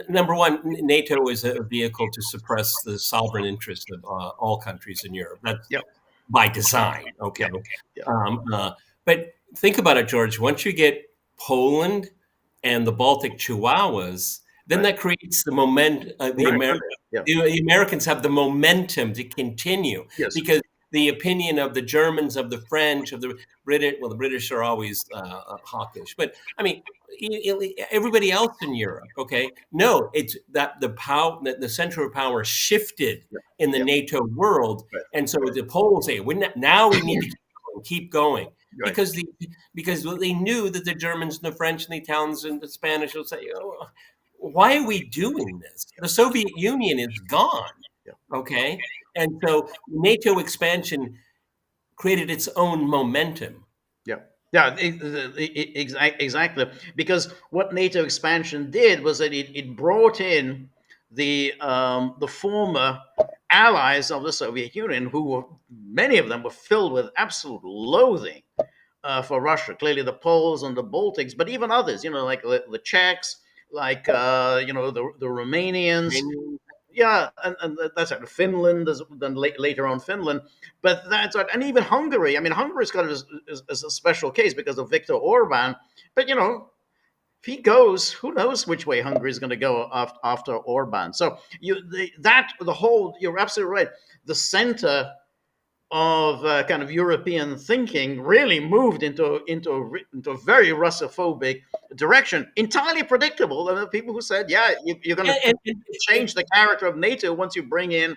Number one, NATO is a vehicle to suppress the sovereign interest of all countries in Europe. That's Yep, by design. Okay, yep, yep, but think about it, George. Once you get Poland and the Baltic Chihuahuas, then right, that creates the moment. right, yeah, The Americans have the momentum to continue yes, because the opinion of the Germans, of the French, of the British. Well, the British are always hawkish, but I mean, everybody else in Europe. Okay, no, it's that the power, that the center of power shifted yep, in the yep, NATO world, right, and so the Poles say, now we need to keep going right, because they knew that the Germans and the French and the Italians and the Spanish will say, oh, why are we doing this? The Soviet Union is gone. yep, Okay. And so NATO expansion created its own momentum. yep. Yeah, exactly. Because what NATO expansion did was that it brought in the former allies of the Soviet Union, who were many of them were filled with absolute loathing for Russia. Clearly, the Poles and the Baltics, but even others, like the Czechs, like the Romanians. Yeah, and that's right. Finland, then later on Finland, but that's right. And even Hungary. I mean, Hungary's got is a special case because of Viktor Orban. But if he goes, who knows which way Hungary is going to go after Orban? So the whole. You're absolutely right. The center of kind of European thinking really moved into a very Russophobic direction, entirely predictable. There were people who said, "Yeah, you're going to change the character of NATO once you bring in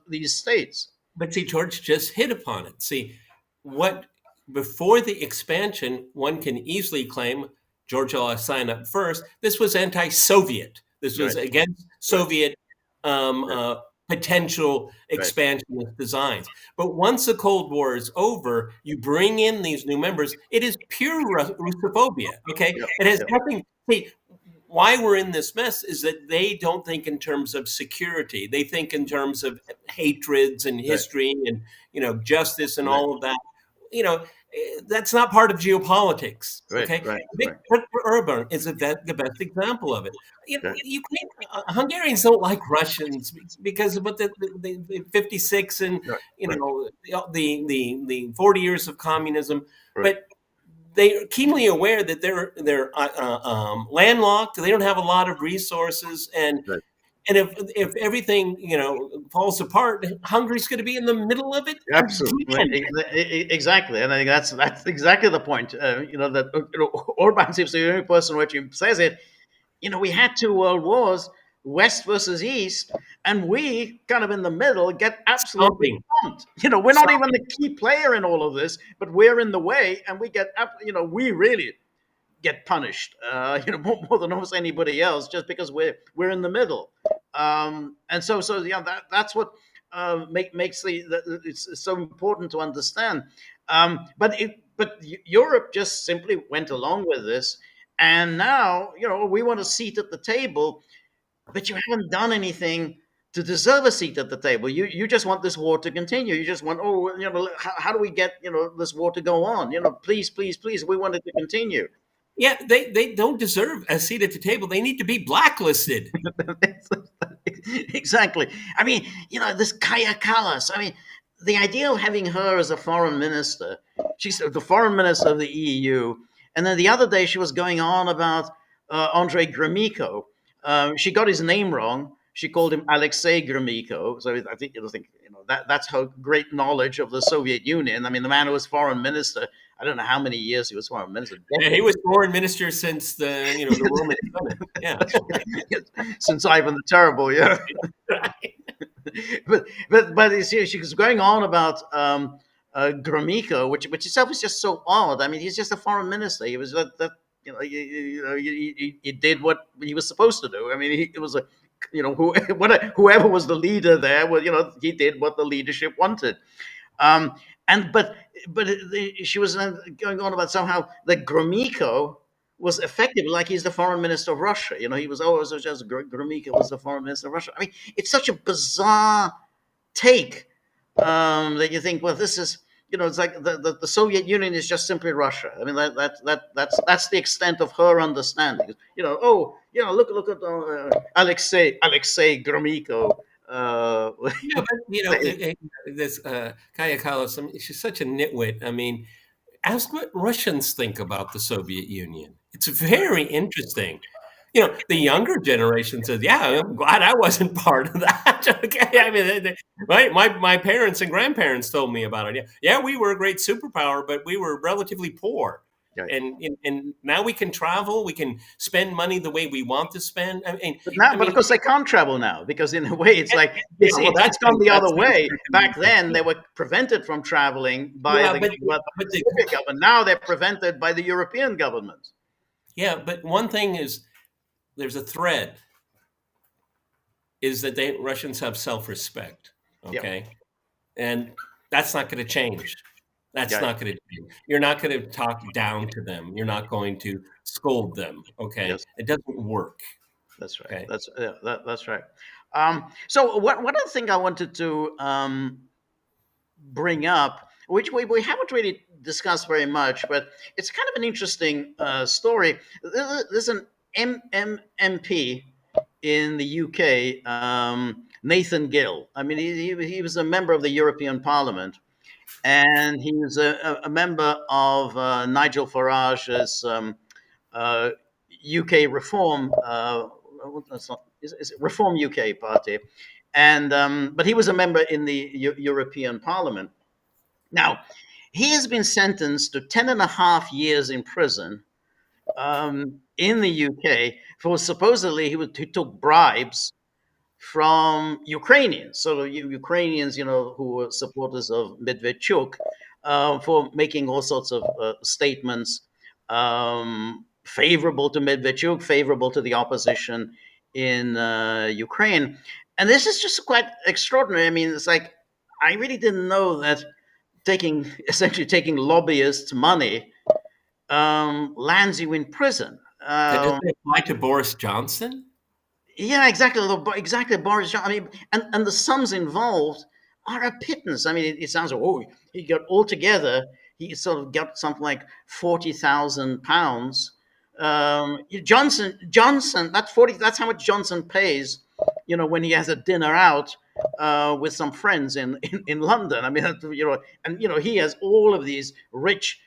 these states." But see, George just hit upon it. See, what before the expansion, one can easily claim Georgia will sign up first. This was anti-Soviet. This was Right. against Right. Soviet um, Right. uh, potential Right. expansionist designs. But once the Cold War is over, you bring in these new members. It is pure Russophobia. Okay, Yep. it has Yep. nothing. See, why we're in this mess is that they don't think in terms of security. They think in terms of hatreds and Right. history and justice and Right. all of that. That's not part of geopolitics. Right. Okay, Right. Right. Viktor Orban is the best example of it. Right. Hungarians don't like Russians because of what the 56 and Right. you Right. know the 40 years of communism, Right. but they're keenly aware that they're landlocked. They don't have a lot of resources, Right. and if everything falls apart, Hungary's going to be in the middle of it Absolutely, again. exactly, and I think that's exactly the point. That Orban seems to be the only person which says it. We had two world wars, West versus East, and we kind of in the middle get absolutely Something, pumped. We're not even the key player in all of this, but we're in the way, and we get we really get punished, more than almost anybody else, just because we're in the middle. And so yeah, that's what makes it's so important to understand. But Europe just simply went along with this, and now we want a seat at the table, but you haven't done anything to deserve a seat at the table. You just want this war to continue. You just want, how do we get this war to go on? Please, please, please, we want it to continue. yeah. They don't deserve a seat at the table. They need to be blacklisted. Exactly. I mean, this Kaya Kallas. I mean, the idea of having her as a foreign minister, she's the foreign minister of the EU, and then the other day she was going on about Andrei Gromyko. She got his name wrong. She called him Alexei Gromyko. So I think that's her great knowledge of the Soviet Union. I mean, the man who was foreign minister. I don't know how many years he was foreign minister. Yeah, he was foreign minister since the Roman Senate. Yeah. Since Ivan the Terrible, yeah. but you see, she was going on about Gromyko, which itself is just so odd. I mean, he's just a foreign minister. He was that he did what he was supposed to do. I mean, it was whoever was the leader there, well, he did what the leadership wanted. Um, and she was going on about somehow that Gromyko was effective, like he's the foreign minister of Russia. He was always just Gromyko was the foreign minister of Russia. I mean, it's such a bizarre take that you think, well, this is it's like the Soviet Union is just simply Russia. I mean, that's the extent of her understanding. Look at Alexei Gromyko. Yeah, but this Kaya Kallas, I mean, she's such a nitwit. I mean, ask what Russians think about the Soviet Union. It's very interesting. The younger generation says, "Yeah, I'm glad I wasn't part of that." Okay, I mean, my parents and grandparents told me about it. Yeah, yeah, we were a great superpower, but we were relatively poor. Right. And now we can travel, we can spend money the way we want to spend. But of course they can't travel now, because in a way it's like yeah, well, it's gone the that's other way. Back then they were prevented from traveling by yeah, the but the, Soviet government. Now they're prevented by the European government. yeah, but one thing is there's a thread is that Russians have self-respect. Yeah. Okay, and that's not going to change. That's Yeah. not going to change. You're not going to talk down to them. You're not going to scold them. Okay, Yes. it doesn't work. That's right. Okay, That's right. So one other thing I wanted to bring up, which we haven't really discussed very much, but it's kind of an interesting story. There's an MP in the UK, Nathan Gill. I mean, he was a member of the European Parliament, and he was a member of Nigel Farage's UK Reform. That's not, is it Reform UK Party, and but he was a member in the European Parliament. Now, he has been sentenced to 10 and a half years in prison in the UK for supposedly he took bribes from Ukrainians. So the Ukrainians, who were supporters of Medvedchuk, for making all sorts of statements favorable to Medvedchuk, favorable to the opposition in Ukraine. And this is just quite extraordinary. I mean, it's like, I really didn't know that essentially taking lobbyists' money lands you in prison. Does it apply to Boris Johnson? Yeah, exactly. Exactly, Boris Johnson. I mean, and the sums involved are a pittance. I mean, it sounds like, oh, he got altogether. He sort of got something like £40,000. Johnson, that's 40. That's how much Johnson pays. When he has a dinner out with some friends in London. I mean, and he has all of these rich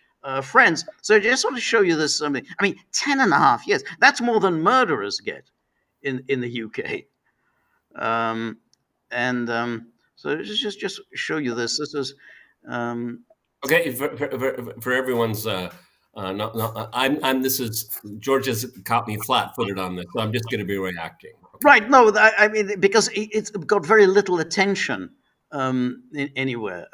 friends. So I just want to show you this. I mean, 10.5 years. That's more than murderers get in the UK. Um, and so just show you this. This is Okay, for everyone's I'm this is George has caught me flat-footed on this, so I'm just going to be reacting. Okay. right. No, I mean, because it's got very little attention anywhere.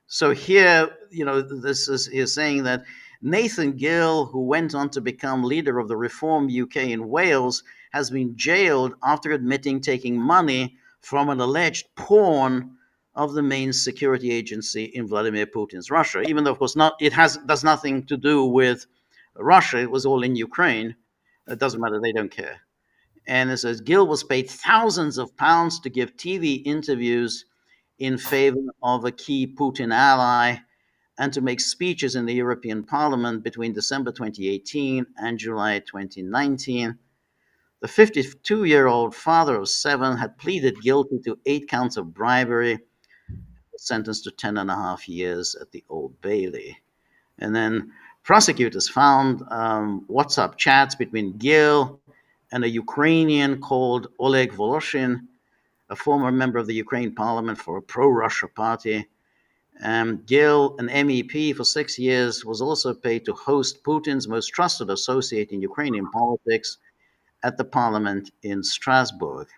So here, this is he's saying that Nathan Gill, who went on to become leader of the Reform UK in Wales, has been jailed after admitting taking money from an alleged pawn of the main security agency in Vladimir Putin's Russia. Even though, of course, not it does nothing to do with Russia. It was all in Ukraine. It doesn't matter. They don't care. And it says Gill was paid thousands of pounds to give TV interviews in favor of a key Putin ally and to make speeches in the European Parliament between December 2018 and July 2019. The 52-year-old father of 7 had pleaded guilty to 8 counts of bribery, sentenced to 10.5 years at the Old Bailey. And then prosecutors found WhatsApp chats between Gill and a Ukrainian called Oleg Voloshin, a former member of the Ukraine parliament for a pro-Russia party. Gill, an MEP for 6 years, was also paid to host Putin's most trusted associate in Ukrainian politics at the parliament in Strasbourg.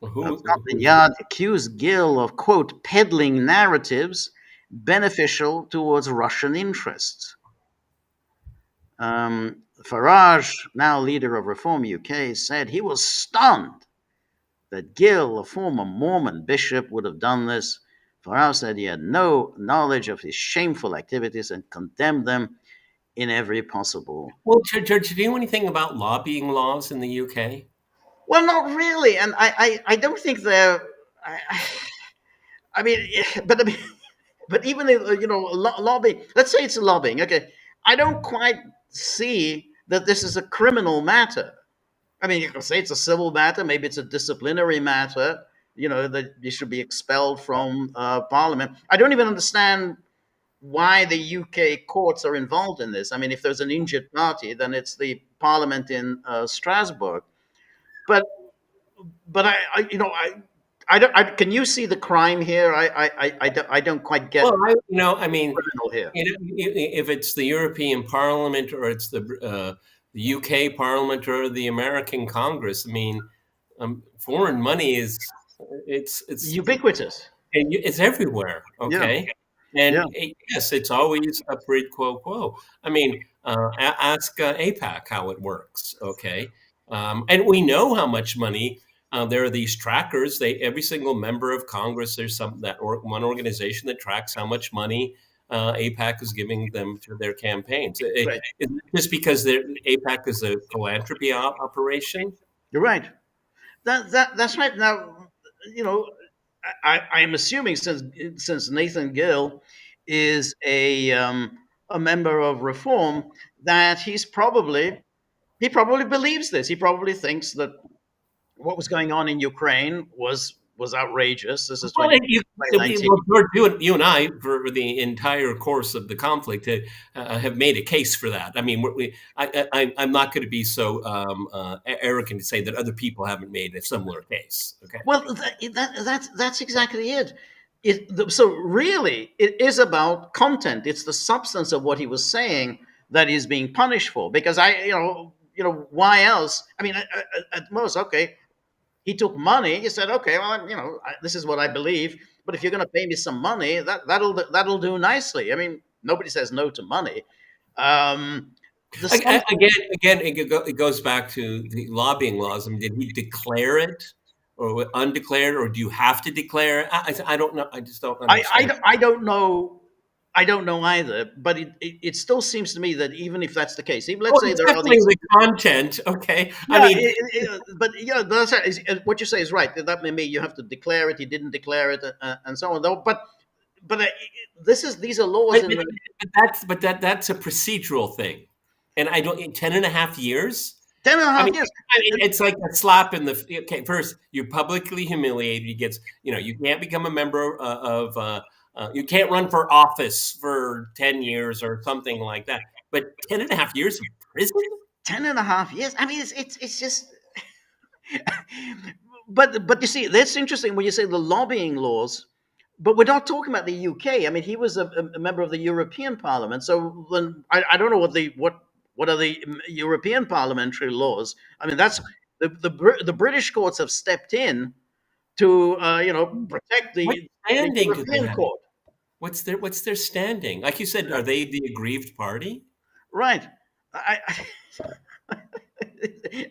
Scotland Yard accused Gill of, quote, peddling narratives beneficial towards Russian interests. Farage, now leader of Reform UK, said he was stunned that Gill, a former Mormon bishop, would have done this. Farage said he had no knowledge of his shameful activities and condemned them in every possible. Well, George, do you know anything about lobbying laws in the UK? Well, not really, and I don't think they're. I mean, but I mean, but even if, lobbying. Let's say it's lobbying. Okay, I don't quite see that this is a criminal matter. I mean, you can say it's a civil matter. Maybe it's a disciplinary matter. That you should be expelled from Parliament. I don't even understand why the UK courts are involved in this. I mean, if there's an injured party, then it's the Parliament in Strasbourg. But I don't. Can you see the crime here? I don't quite get. Well, I mean, criminal here. If it's the European Parliament or it's the UK Parliament or the American Congress, I mean, foreign money is it's ubiquitous. It's everywhere. Okay. And yes, it's always a quid pro quo. I mean, ask APAC how it works. Okay. And we know how much money there are these trackers. Every single member of Congress, there's one organization that tracks how much money APAC is giving them to their campaigns. Right. Just because APAC is a philanthropy operation. You're right. That's right. Now, I'm assuming since Nathan Gill is a member of Reform, that he probably believes this. He probably thinks that what was going on in Ukraine was outrageous. This is 2019. George, you and I, for the entire course of the conflict, have made a case for that. I mean, I'm not going to be so arrogant to say that other people haven't made a similar case. Okay. Well, that's exactly it. So really, it is about content. It's the substance of what he was saying that he's being punished for. Because why else? I mean, at most, okay, he took money. He said, "Okay, well, this is what I believe, but if you're going to pay me some money, that'll do nicely." I mean, nobody says no to money. Um, the son, Again, it goes back to the lobbying laws. I mean, did he declare it or undeclared, or do you have to declare it? I don't know. I just don't understand. I don't know. I don't know either, but it still seems to me that even if that's the case, even let's Well, say it's there are definitely these. the content. Okay, I Yeah, mean, but yeah, that's right. What you say is right. That may mean you have to declare it. He didn't declare it, and so on. Though, but these are laws but, in but the that's a procedural thing, and I don't in 10.5 years. ten and a I mean, half years. And it's like a slap in the. Okay, first you're publicly humiliated. You get, you can't become a member of. You can't run for office for 10 years or something like that. But 10.5 years of prison. 10 and a half years. I mean, it's just. But you see, that's interesting when you say the lobbying laws. But we're not talking about the UK. I mean, he was a member of the European Parliament. So then I don't know what are the European parliamentary laws. I mean, that's the British courts have stepped in to protect What the standing do they European have? court. What's their standing? Like you said, are they the aggrieved party? Right.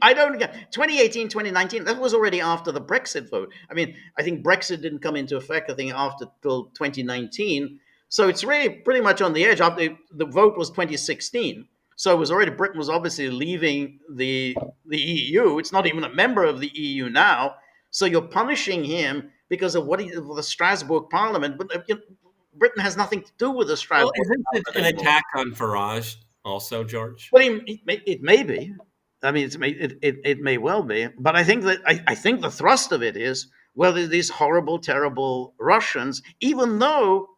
I don't get 2018, 2019. That was already after the Brexit vote. I mean, I think Brexit didn't come into effect, I think, after till 2019. So it's really pretty much on the edge. After the vote was 2016. So it was already Britain was obviously leaving the EU. It's not even a member of the EU now. So you're punishing him because of the Strasbourg Parliament. But Britain has nothing to do with the Well, Strasbourg isn't it Parliament an anymore. attack on Farage also, George? But it may be. I mean, it may well be. But I think the thrust of it is, well, there's these horrible, terrible Russians, even though,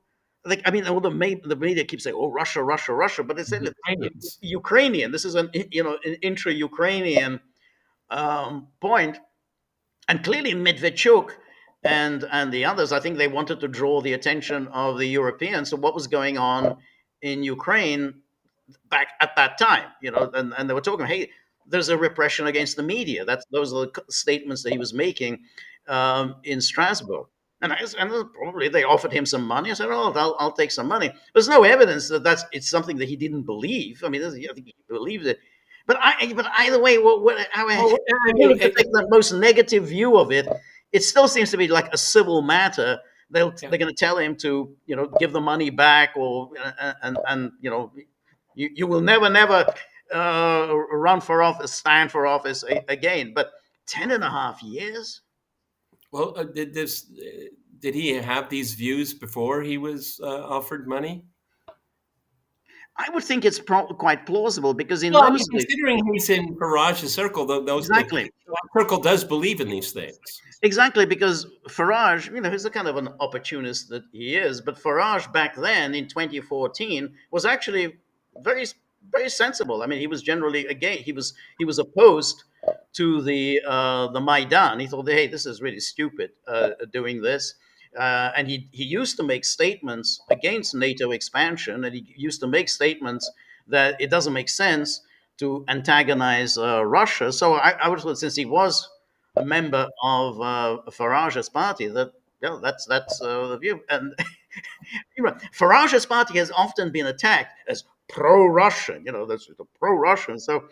like, I mean, all the media keeps saying, oh, Russia, Russia, Russia. But it's Ukrainians. Ukrainian. This is an intra-Ukrainian point. And clearly Medvedchuk and the others, I think they wanted to draw the attention of the Europeans to what was going on in Ukraine back at that time, and they were talking, hey, there's a repression against the media. Those are the statements that he was making in Strasbourg. And probably they offered him some money. I said, "Oh, I'll take some money." There's no evidence that it's something that he didn't believe. I mean, I think he believed it. But either way, Well, I willing mean, to take the most negative view of it, it still seems to be like a civil matter. yeah. They're going to tell him to give the money back, or and you will never run for office, stand for office again. But 10.5 years. Well, did he have these views before he was offered money? I would think it's quite plausible because in Well, I mean, those days, considering he's in Farage's circle, exactly. that circle does believe in these things. Exactly, because Farage, he's a kind of an opportunist that he is, but Farage back then in 2014 was actually very, very sensible. I mean, he was generally again, he was opposed to the Maidan. He thought, hey, this is really stupid doing this. And he used to make statements against NATO expansion, and he used to make statements that it doesn't make sense to antagonize Russia. So I would have, since he was a member of Farage's party, that's the view. And Farage's party has often been attacked as pro-Russian. That's pro-Russian. So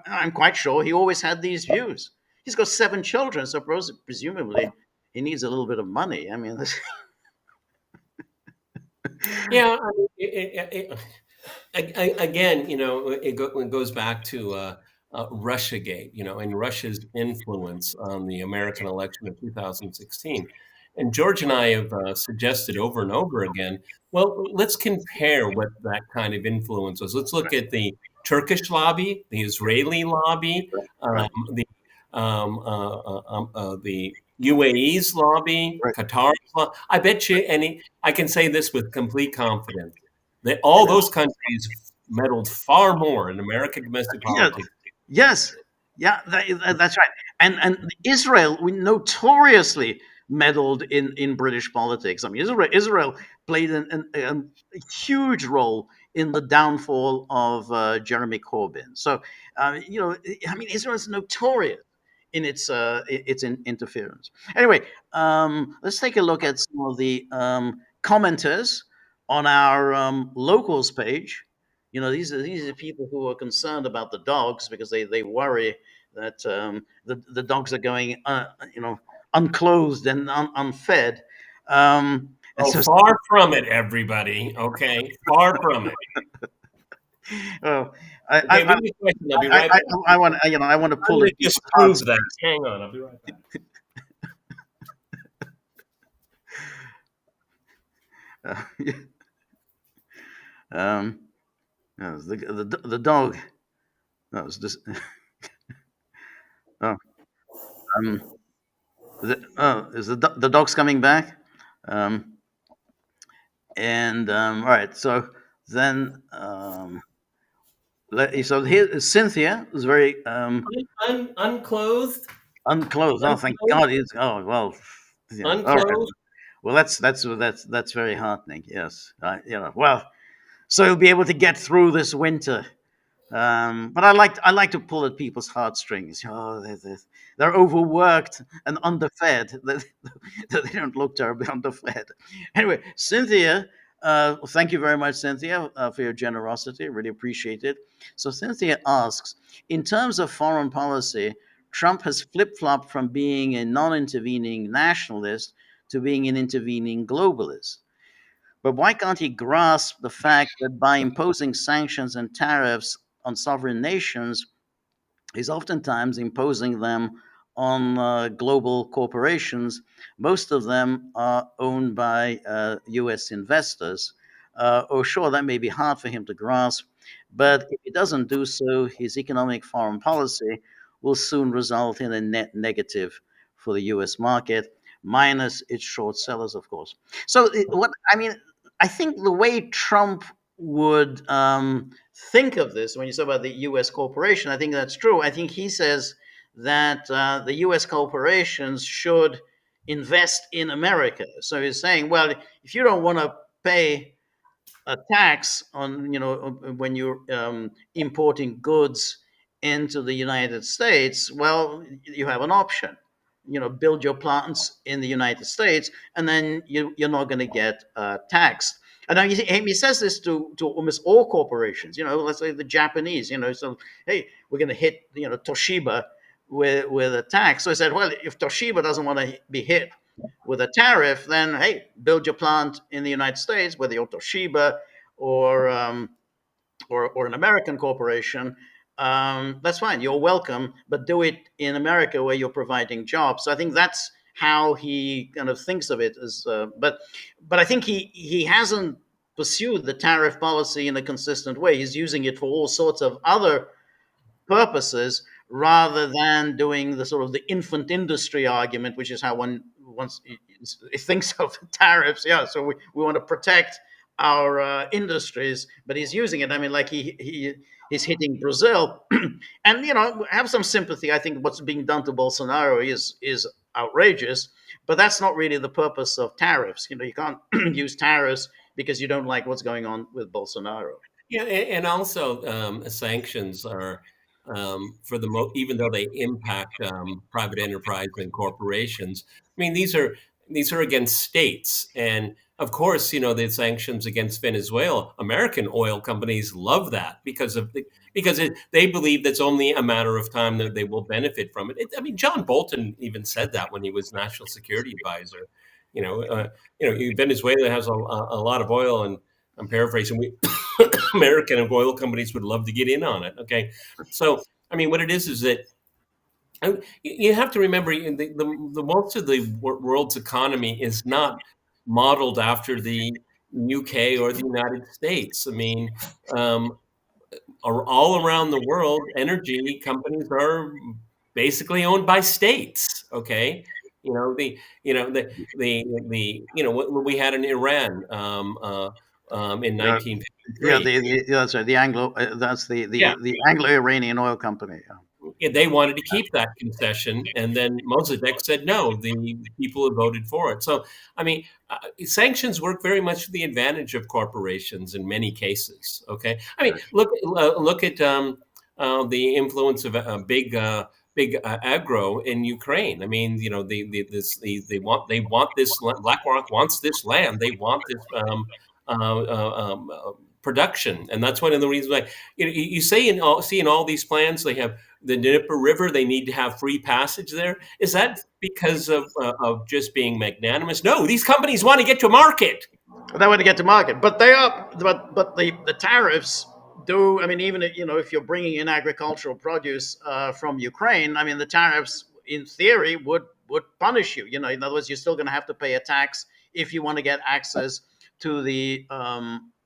I'm quite sure he always had these views. He's got 7 children, so presumably he needs a little bit of money. I mean, Yeah, I mean, again, it goes back to RussiaGate, and Russia's influence on the American election of 2016. And George and I have suggested over and over again, well, let's compare what that kind of influence was. Let's look at the Turkish lobby, the Israeli lobby, right, the the UAE's lobby, right. Qatar's lobby. I bet you, I can say this with complete confidence, that all those countries meddled far more in American domestic Yeah, politics. yes, yeah, that's right. And Israel, we notoriously meddled in British politics. I mean, Israel played a huge role in the downfall of Jeremy Corbyn. So, I mean, Israel is notorious in its interference. Anyway, let's take a look at some of the commenters on our locals page. These are people who are concerned about the dogs because they worry that the dogs are going unclothed and unfed. And Oh, so, far from it, everybody. Okay, far from it. oh, I, Okay, I, leave the question. I'll be I, right I, back. I want I want to I'm pull going at to people's disprove that. heartstrings. Hang on, I'll be right back. Uh, um, no, the dog. No, it's just oh, um, is the dog's coming back? Um, and all right, so then so here is Cynthia is very Unclothed, unclothed. Oh, thank unclothed, God, he's well, all right. unclothed. Well, that's very heartening. Yes, well, so you'll be able to get through this winter. But I like to pull at people's heartstrings. Oh, they're overworked and underfed. They don't look terribly underfed. Anyway, Cynthia, thank you very much, Cynthia, for your generosity. Really appreciate it. So Cynthia asks, in terms of foreign policy, Trump has flip-flopped from being a non-intervening nationalist to being an intervening globalist. But why can't he grasp the fact that by imposing sanctions and tariffs on sovereign nations, he's oftentimes imposing them on global corporations? Most of them are owned by US investors. Sure, that may be hard for him to grasp, but if he doesn't do so, his economic foreign policy will soon result in a net negative for the US market, minus its short sellers, of course. So, what I mean, I think the way Trump would think of this when you say about the U.S. corporation, I think that's true. I think he says that the U.S. corporations should invest in America. So he's saying, well, if you don't want to pay a tax on when you're importing goods into the United States, well, you have an option. Build your plants in the United States, and then you're not going to get taxed. And now he says this to almost all corporations. Let's say the Japanese. So hey, we're going to hit Toshiba with a tax. So I said, well, if Toshiba doesn't want to be hit with a tariff, then hey, build your plant in the United States, whether you're Toshiba or or an American corporation. That's fine. You're welcome, but do it in America where you're providing jobs. So I think that's how he kind of thinks of it. But I think he hasn't pursued the tariff policy in a consistent way. He's using it for all sorts of other purposes rather than doing the sort of the infant industry argument, which is how one once it thinks of tariffs. Yeah, so we want to protect our industries, but he's using it. I mean, like he's hitting Brazil, and have some sympathy. I think what's being done to Bolsonaro is outrageous, but that's not really the purpose of tariffs. You can't use tariffs because you don't like what's going on with Bolsonaro. Yeah, and also sanctions are for even though they impact private enterprise and corporations. I mean, these are against states, and of course, the sanctions against Venezuela. American oil companies love that because they believe that's only a matter of time that they will benefit from it. I mean, John Bolton even said that when he was national security advisor. Venezuela has a lot of oil, and I'm paraphrasing. American oil companies would love to get in on it. Okay, so I mean, what it is that you have to remember the most of the world's economy is not modeled after the UK or the United States. I mean, all around the world, energy companies are basically owned by states. Okay, what we had in Iran in Yeah, yeah, 1953. that's right. The Anglo, that's Yeah, the Anglo-Iranian oil company. Yeah. they wanted to keep that concession, and then Mossadegh said no. The people have voted for it. So, I mean, sanctions work very much to the advantage of corporations in many cases. Okay, I mean, look at the influence of big big aggro in Ukraine. I mean, they want this. BlackRock wants this land. They want this production, and that's one of the reasons why you see in all these plans they have the Dnieper River. They need to have free passage there. Is that because of just being magnanimous? No, these companies want to get to market. They want to get to market, but they are, but the tariffs do. I mean, even if you're bringing in agricultural produce from Ukraine, I mean, the tariffs in theory would punish you. In other words, you're still going to have to pay a tax if you want to get access to the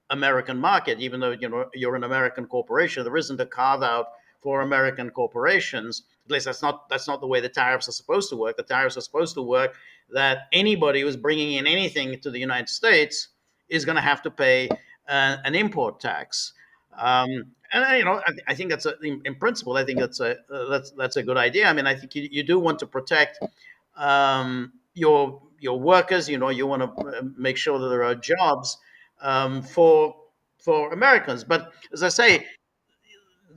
American market, even though you're an American corporation. There isn't a carve out for American corporations. At least that's not the way the tariffs are supposed to work. The tariffs are supposed to work that anybody who's bringing in anything to the United States is going to have to pay an import tax. And I think in principle, I think that's a good idea. I mean, I think you do want to protect your workers. You want to make sure that there are jobs for Americans. But as I say,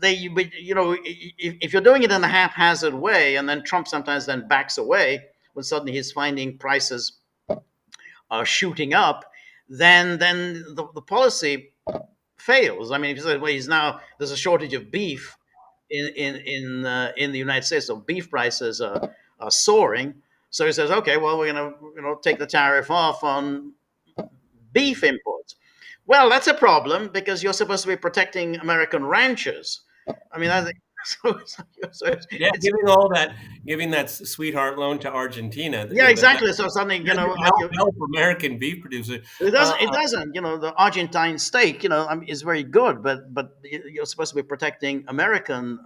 if you're doing it in a haphazard way, and then Trump sometimes then backs away when suddenly he's finding prices are shooting up, then the policy fails. I mean, if you say, well, there's a shortage of beef in the United States, so beef prices are soaring. So he says, okay, well, we're going to take the tariff off on beef imports. Well, that's a problem because you're supposed to be protecting American ranchers. I mean, giving that sweetheart loan to Argentina. Yeah, exactly. So suddenly, help American beef producers. It doesn't. The Argentine steak, is very good, but you're supposed to be protecting American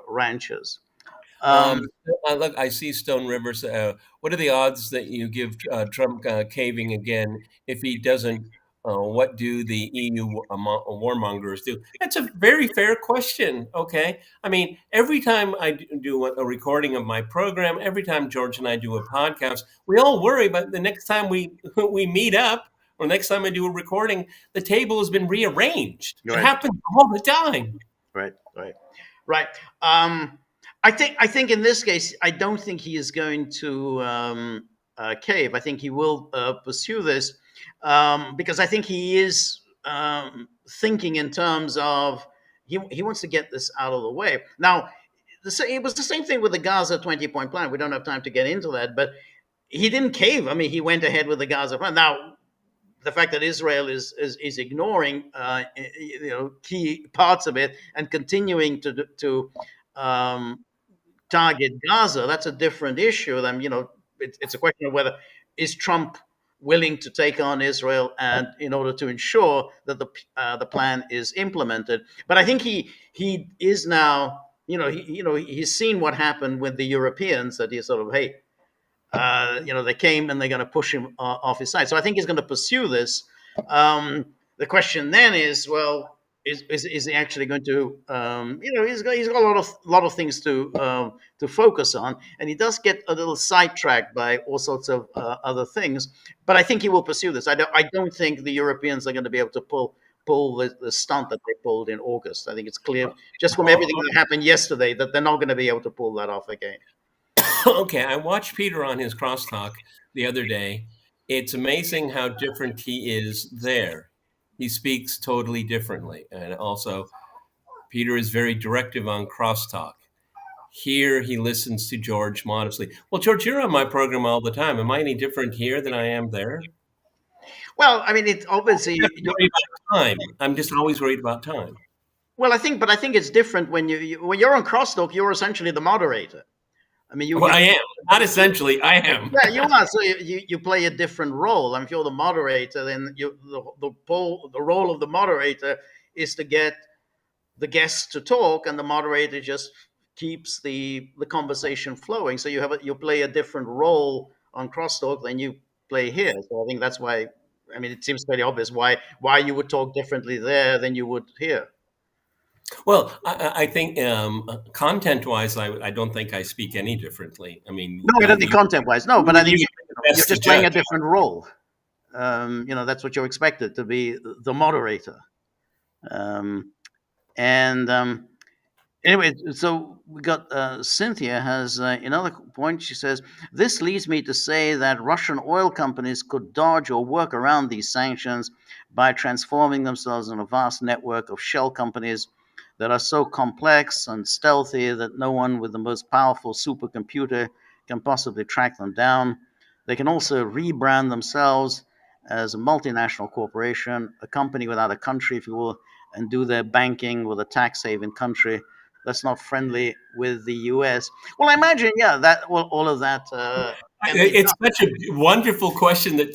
ranchers. Look, I see Stone Rivers. What are the odds that you give Trump caving again if he doesn't? What do the EU warmongers do? That's a very fair question. Okay, I mean, every time I do a recording of my program, every time George and I do a podcast, we all worry about the next time we meet up, or next time I do a recording, the table has been rearranged. Right. It happens all the time. Right. I think in this case, I don't think he is going to cave. I think he will pursue this. Because I think he is thinking in terms of he wants to get this out of the way. Now, it was the same thing with the Gaza 20-point plan. We don't have time to get into that, but he didn't cave. I mean, he went ahead with the Gaza plan. Now, the fact that Israel is ignoring key parts of it and continuing to target Gaza, that's a different issue. Then it's a question of whether is Trump willing to take on Israel and in order to ensure that the plan is implemented. But I think he is now, he's seen what happened with the Europeans, that he's sort of, hey, they came and they're going to push him off his side. So I think he's going to pursue this. The question then is, well, is he actually going to, he's got a lot of things to focus on, and he does get a little sidetracked by all sorts of other things. But I think he will pursue this. I don't think the Europeans are going to be able to pull the stunt that they pulled in August. I think it's clear just from everything that happened yesterday that they're not going to be able to pull that off again. Okay, I watched Peter on his crosstalk the other day. It's amazing how different he is there. He speaks totally differently. And also, Peter is very directive on crosstalk. Here, he listens to George modestly. Well, George, you're on my program all the time. Am I any different here than I am there? Well, I mean, it's obviously... You're worried about time. I'm just always worried about time. Well, I think it's different when you're on crosstalk, you're essentially the moderator. I mean, I am. Not essentially, I am. Yeah, you are. So you play a different role. I mean, if you're the moderator, then the role of the moderator is to get the guests to talk, and the moderator just keeps the conversation flowing. So you play a different role on crosstalk than you play here. So I think that's why. I mean, it seems very obvious why you would talk differently there than you would here. Well, I think content-wise, I don't think I speak any differently. I mean, no, I don't think content-wise. No, but I think you're just playing a different role. That's what you're expected to be, the moderator. Anyway, so we got Cynthia has another point. She says, "This leads me to say that Russian oil companies could dodge or work around these sanctions by transforming themselves in a vast network of shell companies that are so complex and stealthy that no one with the most powerful supercomputer can possibly track them down. They can also rebrand themselves as a multinational corporation, a company without a country, if you will, and do their banking with a tax haven country that's not friendly with the U.S." Well, I imagine, yeah, that all of that can be It's done. such a wonderful question that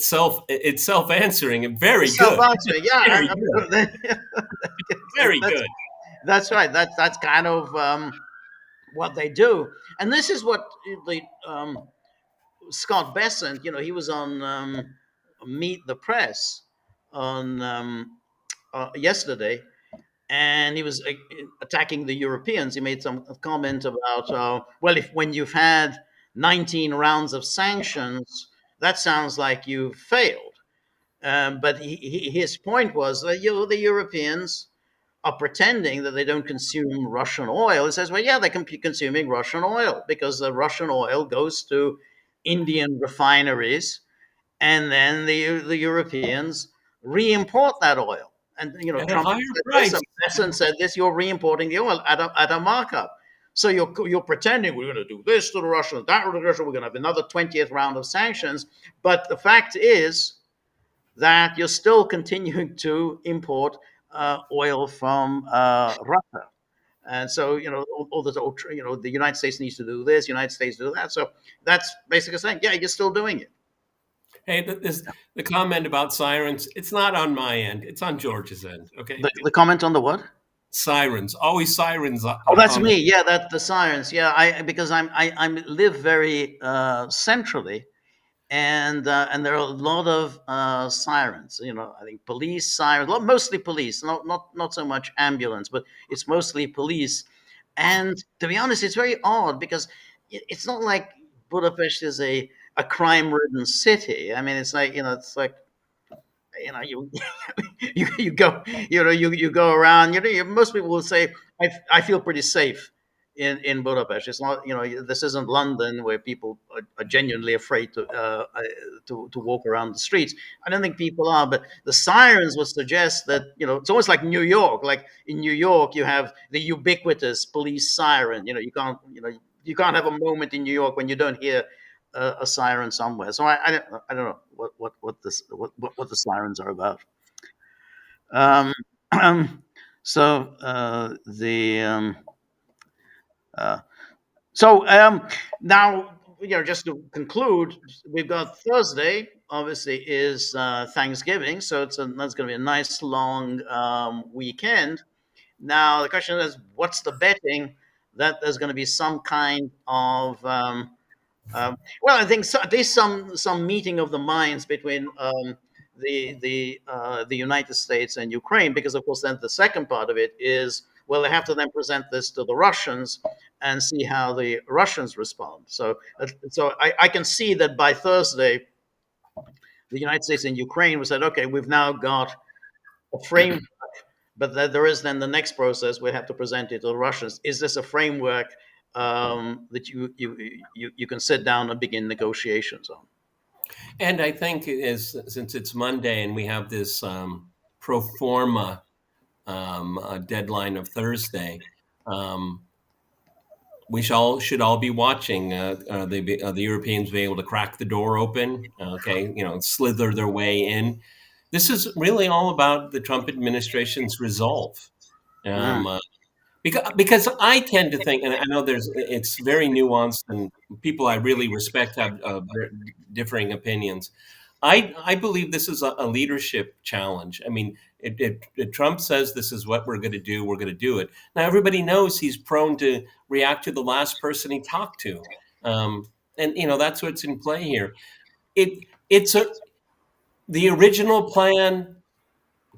it's self answering and very good, Self-answering, yeah, very good, very that's good. that's right. That's kind of what they do, and this is what the Scott Bessent, he was on Meet the Press on yesterday, and he was attacking the Europeans. He made some comment about, well, if when you've had 19 rounds of sanctions, that sounds like you've failed. But his point was that the Europeans are pretending that they don't consume Russian oil. He says, well, yeah, they can be consuming Russian oil because the Russian oil goes to Indian refineries, and then the Europeans re-import that oil. And At a Trump higher said this, price. and Besson said this. You're re-importing the oil at a markup. So you're pretending we're going to do this to the Russians, that to the Russians. We're going to have another 20th round of sanctions. But the fact is that you're still continuing to import oil from Russia. And so, all the the United States needs to do this, United States do that. So that's basically saying, yeah, you're still doing it. Hey, the comment about sirens, it's not on my end. It's on George's end. Okay. The comment on the what? Sirens, always sirens Oh, that's on the. me. Yeah, that the sirens. Yeah, I because I live very centrally, and there are a lot of sirens. I think police sirens, mostly police, not so much ambulance, but it's mostly police. And to be honest, it's very odd because it's not like Budapest is a crime-ridden city. I mean, it's like it's like you you go you go around. Most people will say I feel pretty safe in Budapest. It's not, this isn't London where people are genuinely afraid to walk around the streets. I don't think people are, but the sirens would suggest that it's almost like New York. Like in New York, you have the ubiquitous police siren. You can't have a moment in New York when you don't hear a siren somewhere. So I don't know what the sirens are about. Um, so the uh, so now, just to conclude, we've got Thursday. Obviously, is Thanksgiving, so that's going to be a nice long weekend. Now the question is, what's the betting that there's going to be some kind of well, I think there's some meeting of the minds between the United States and Ukraine, because of course then the second part of it is, well, they have to then present this to the Russians and see how the Russians respond. So I can see that by Thursday, the United States and Ukraine will said, okay, we've now got a framework, but there is then the next process. We have to present it to the Russians. Is this a framework that you can sit down and begin negotiations on? And I think since it's Monday and we have this pro forma deadline of Thursday, um, we should all be watching. The Europeans be able to crack the door open? Okay, slither their way in. This is really all about the Trump administration's resolve. Mm. Um, uh, because I tend to think, and I know it's very nuanced, and people I really respect have differing opinions. I believe this is a leadership challenge. I mean, if Trump says this is what we're going to do, we're going to do it. Now everybody knows he's prone to react to the last person he talked to, and that's what's in play here. It's the original plan.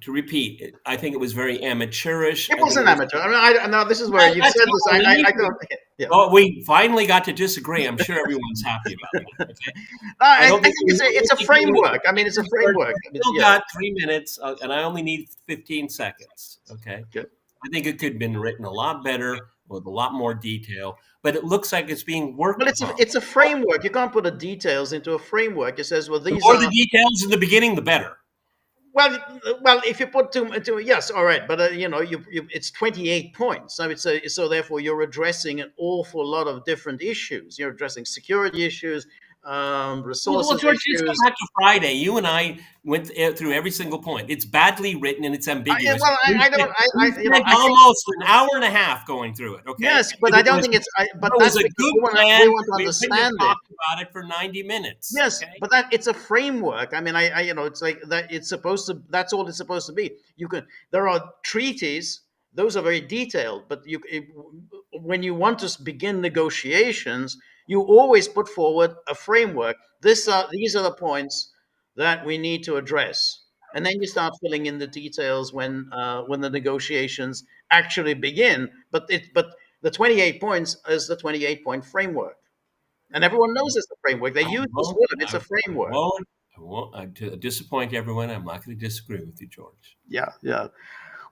To repeat, I think it was very amateurish. It I was think an it was. amateur. I mean, now this is where you've That's said all this. I I need. don't. Yeah. Oh, we finally got to disagree. I'm sure everyone's happy about that. Okay. I I don't think think it's a framework. I mean, it's a framework. I we mean, still yeah. got 3 minutes, and I only need 15 seconds. Okay. Good. I think it could have been written a lot better, with a lot more detail, but it looks like it's being Well, worked upon. it's a framework. You can't put the details into a framework. It says, well, The these more the are details in the beginning, the better. well, if you put two, yes, all right, but it's 28 points. So so therefore you're addressing an awful lot of different issues. You're addressing security issues, Well, resources George, let's go issues. back to Friday. You and I went through every single point. It's badly written and it's ambiguous. I don't, We spent I think almost an hour and a half going through it. Okay, yes, but and I it don't was think but it was that's a because good we plan. want to We couldn't have understand it. talked about it for 90 minutes. Yes, Okay, but that it's a framework. I mean, it's like that. It's supposed to. That's all it's supposed to be. You can. There are treaties. Those are very detailed. But when you want to begin negotiations, you always put forward a framework. These are the points that we need to address, and then you start filling in the details when the negotiations actually begin. But the 28 points is the 28-point framework. And everyone knows it's a framework. They I use this won't. word. It's I, a I framework. won't. I won't. To disappoint everyone, I'm not going to disagree with you, George. Yeah, yeah.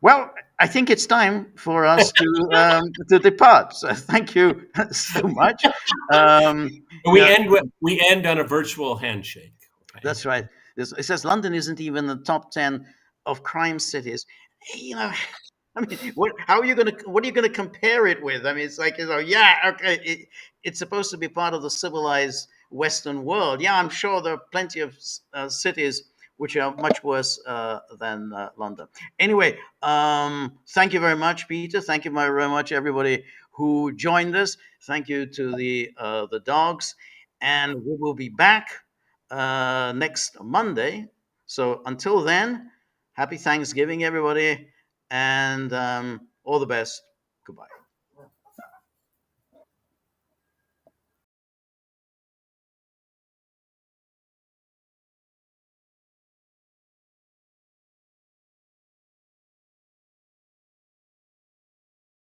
Well, I think it's time for us to depart. So thank you so much. We Yeah, end on a virtual handshake. Okay. that's right. It says London isn't even the top 10 of crime cities. You know, I mean, what are you gonna compare it with? I mean, it's like, yeah, okay, it's supposed to be part of the civilized Western world. Yeah, I'm sure there are plenty of cities which are much worse than London. Anyway, thank you very much, Peter. Thank you very much, everybody who joined us. Thank you to the dogs, and we will be back next Monday. So until then, happy Thanksgiving, everybody, and all the best. Goodbye.